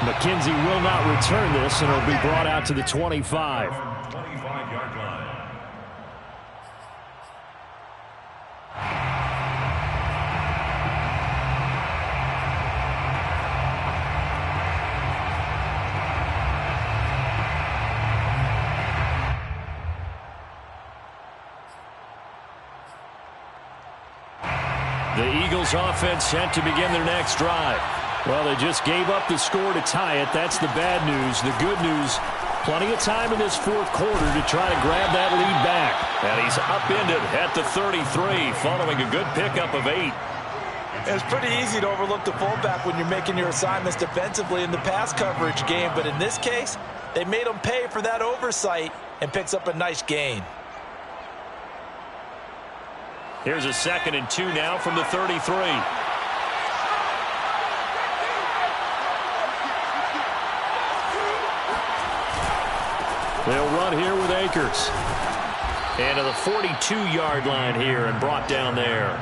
McKenzie will not return this, and it'll be brought out to the 25. 25-yard line. The Eagles offense set to begin their next drive. Well, they just gave up the score to tie it. That's the bad news. The good news, plenty of time in this 4th quarter to try to grab that lead back. And he's upended at the 33 following a good pickup of 8. It's pretty easy to overlook the fullback when you're making your assignments defensively in the pass coverage game, but in this case, they made him pay for that oversight and picks up a nice gain. Here's a 2nd and 2 now from the 33. They'll run here with Akers. And to the 42-yard line here and brought down there.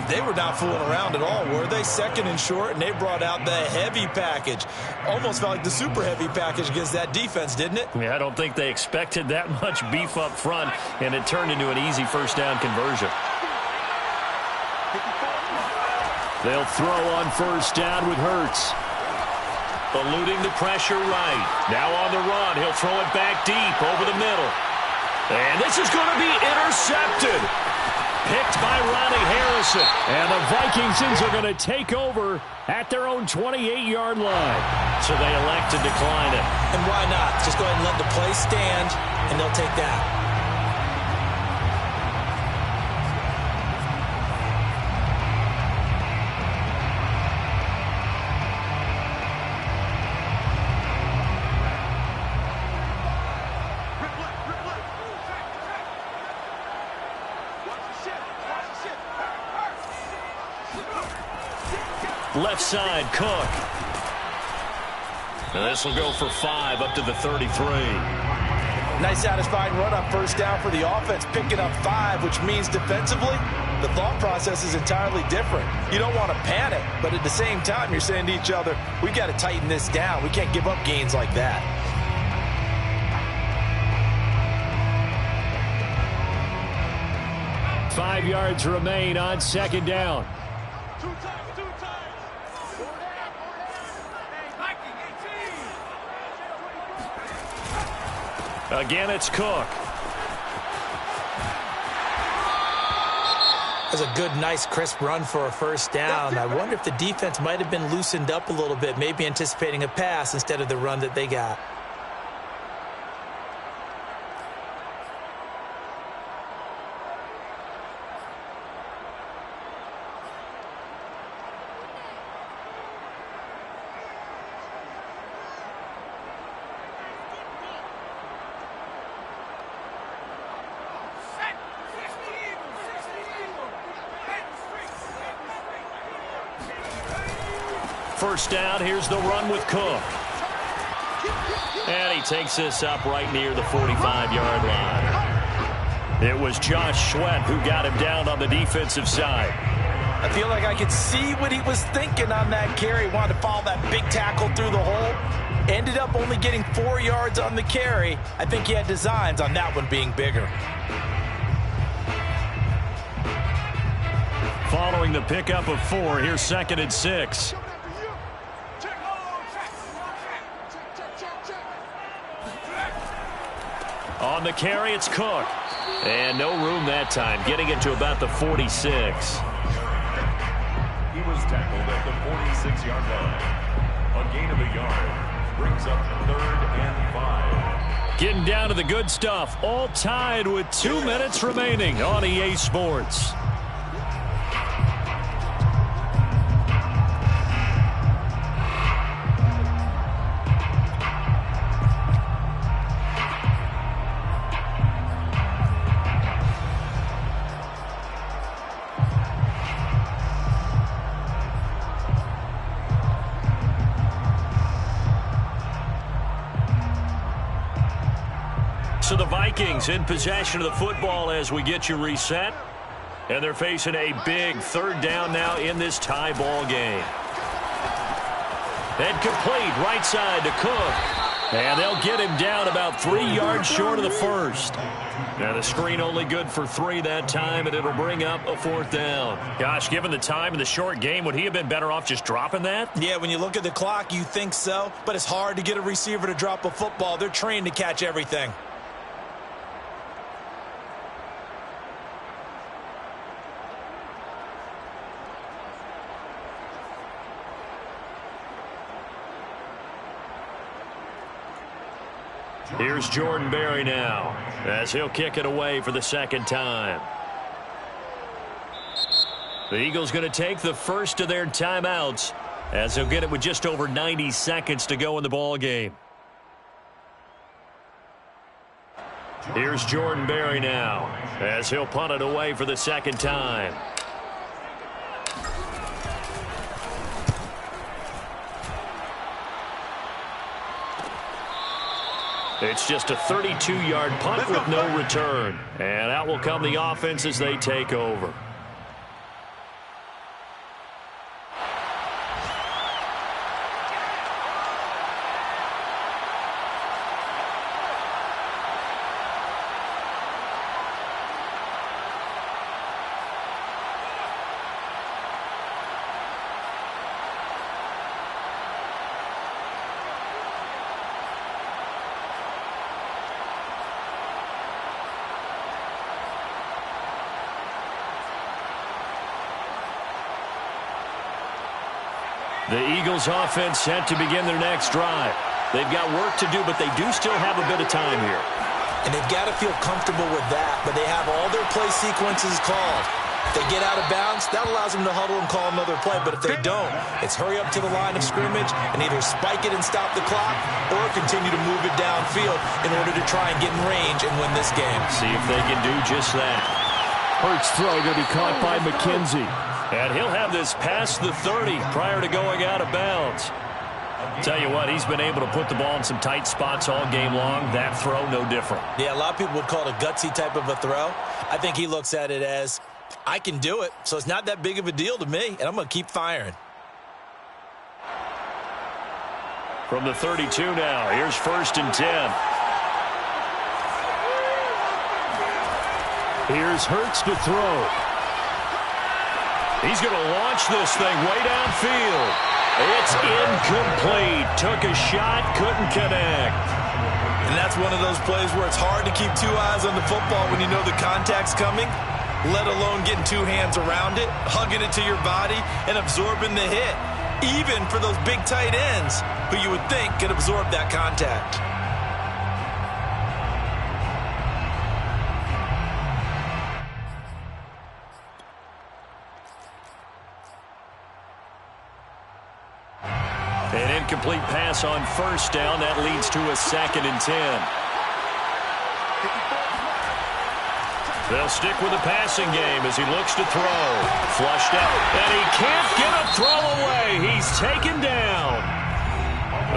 They were not fooling around at all, were they? 2nd and short, and they brought out the heavy package. Almost felt like the super heavy package against that defense, didn't it? Yeah, I don't think they expected that much beef up front, and it turned into an easy 1st down conversion. They'll throw on 1st down with Hurts. Eluding the pressure right. Now on the run. He'll throw it back deep over the middle. And this is going to be intercepted. Picked by Ronnie Harrison. And the Vikings are going to take over at their own 28-yard line. So they elect to decline it. And why not? Just go ahead and let the play stand, and they'll take that. Left side, Cook. And this will go for 5 up to the 33. Nice satisfying run on first down for the offense, picking up 5, which means defensively, the thought process is entirely different. You don't want to panic, but at the same time, you're saying to each other, we've got to tighten this down. We can't give up gains like that. Five yards remain on second down. Two times. Again, it's Cook. That's a good, nice, crisp run for a first down. I wonder if the defense might have been loosened up a little bit, maybe anticipating a pass instead of the run that they got. First down, here's the run with Cook. And he takes this up right near the 45-yard line. It was Josh Sweat who got him down on the defensive side. I feel like I could see what he was thinking on that carry. Wanted to follow that big tackle through the hole. Ended up only getting 4 yards on the carry. I think he had designs on that one being bigger. Following the pickup of 4, here's 2nd and 6. On the carry, it's Cook. And no room that time, getting it to about the 46. He was tackled at the 46-yard line. A gain of a yard brings up 3rd and 5. Getting down to the good stuff, all tied with 2 minutes remaining on EA Sports. So the Vikings in possession of the football as we get you reset. And they're facing a big 3rd down now in this tie ball game. And complete right side to Cook. And they'll get him down about 3 yards short of the first. Now the screen only good for 3 that time, and it'll bring up a 4th down. Gosh, given the time and the short game, would he have been better off just dropping that? Yeah, when you look at the clock, you think so. But it's hard to get a receiver to drop a football. They're trained to catch everything. Here's Jordan Berry now as he'll kick it away for the 2nd time. The Eagles going to take the first of their timeouts as they'll get it with just over 90 seconds to go in the ball game. Here's Jordan Berry now as he'll punt it away for the 2nd time. It's just a 32-yard punt with no return. And out will come the offense as they take over. The Eagles offense set to begin their next drive. They've got work to do, but they do still have a bit of time here. And they've got to feel comfortable with that, but they have all their play sequences called. If they get out of bounds, that allows them to huddle and call another play, but if they don't, it's hurry up to the line of scrimmage and either spike it and stop the clock or continue to move it downfield in order to try and get in range and win this game. See if they can do just that. Hurts throw going to be caught by McKenzie. And he'll have this past the 30 prior to going out of bounds. Tell you what, he's been able to put the ball in some tight spots all game long. That throw, no different. Yeah, a lot of people would call it a gutsy type of a throw. I think he looks at it as, I can do it, so it's not that big of a deal to me, and I'm going to keep firing. From the 32 now, here's 1st and 10. Here's Hurts to throw. He's going to launch this thing way downfield. It's incomplete. Took a shot, couldn't connect. And that's one of those plays where it's hard to keep two eyes on the football when you know the contact's coming, let alone getting two hands around it, hugging it to your body, and absorbing the hit. Even for those big tight ends who you would think could absorb that contact. An incomplete pass on 1st down. That leads to a 2nd and 10. They'll stick with the passing game as he looks to throw. Flushed out, and he can't get a throw away. He's taken down.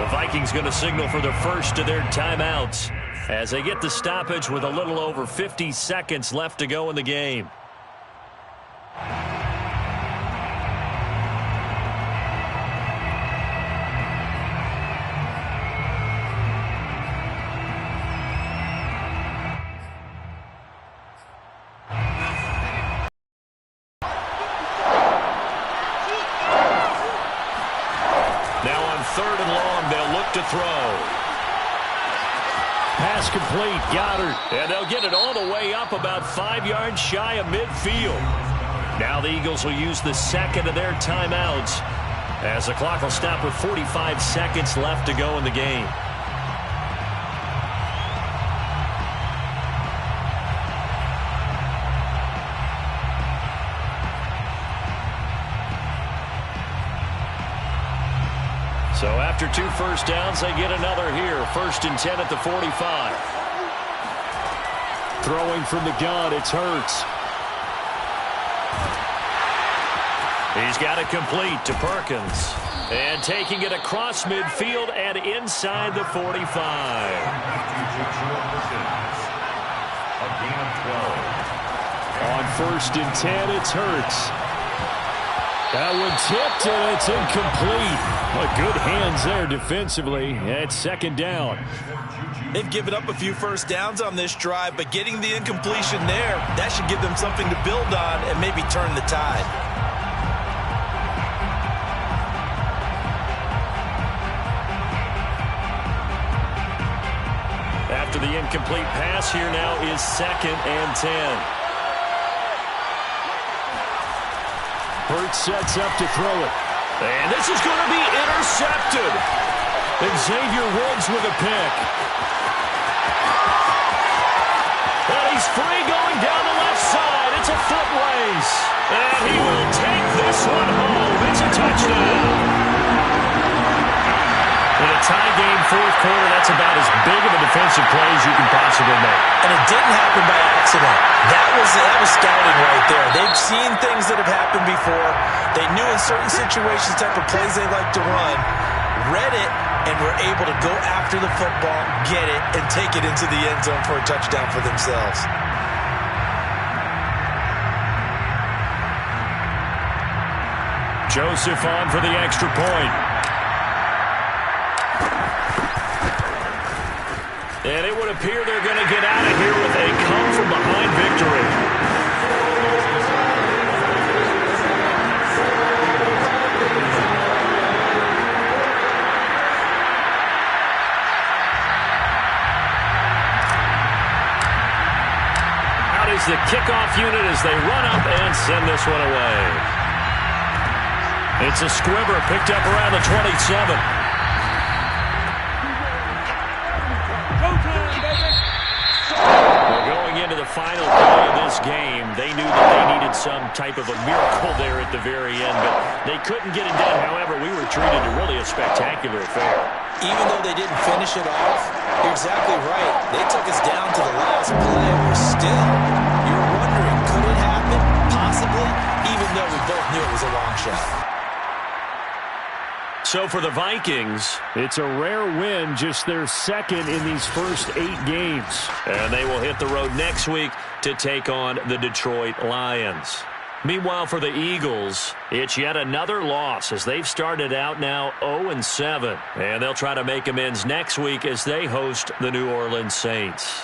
The Vikings going to signal for the first of their timeouts as they get the stoppage with a little over 50 seconds left to go in the game. To throw. Pass complete. Goddard. And they'll get it all the way up about 5 yards shy of midfield. Now the Eagles will use the 2nd of their timeouts as the clock will stop with 45 seconds left to go in the game. So after 2 first downs, they get another here. 1st and 10 at the 45. Throwing from the gun, it's Hurts. He's got it complete to Perkins. And taking it across midfield and inside the 45. On 1st and 10, it's Hurts. That one tipped, and it's incomplete. But good hands there defensively. It's 2nd down. They've given up a few first downs on this drive, but getting the incompletion there, that should give them something to build on and maybe turn the tide. After the incomplete pass, here now is 2nd and 10. Hurts sets up to throw it. And this is going to be intercepted. Xavier Woods with a pick. And he's free going down the left side. It's a foot race. And he will take this one home. It's a touchdown. In a tie game 4th quarter, that's about as big of a defensive play as you can possibly make. And it didn't happen by accident. That was scouting right there. They've seen things that have happened before. They knew in certain situations type of plays they like to run, read it, and were able to go after the football, get it, and take it into the end zone for a touchdown for themselves. Joseph on for the extra point. And it would appear they're going to get out of here with a come-from-behind victory. Out is the kickoff unit as they run up and send this one away. It's a squibber picked up around the 27. Into the final play of this game, they knew that they needed some type of a miracle there at the very end, but they couldn't get it done. However, we were treated to really a spectacular affair. Even though they didn't finish it off, you're exactly right. They took us down to the last play, and we're still, you're wondering, could it happen? Possibly, even though we both knew it was a long shot. So for the Vikings, it's a rare win, just their second in these first 8 games. And they will hit the road next week to take on the Detroit Lions. Meanwhile, for the Eagles, it's yet another loss as they've started out now 0-7. And they'll try to make amends next week as they host the New Orleans Saints.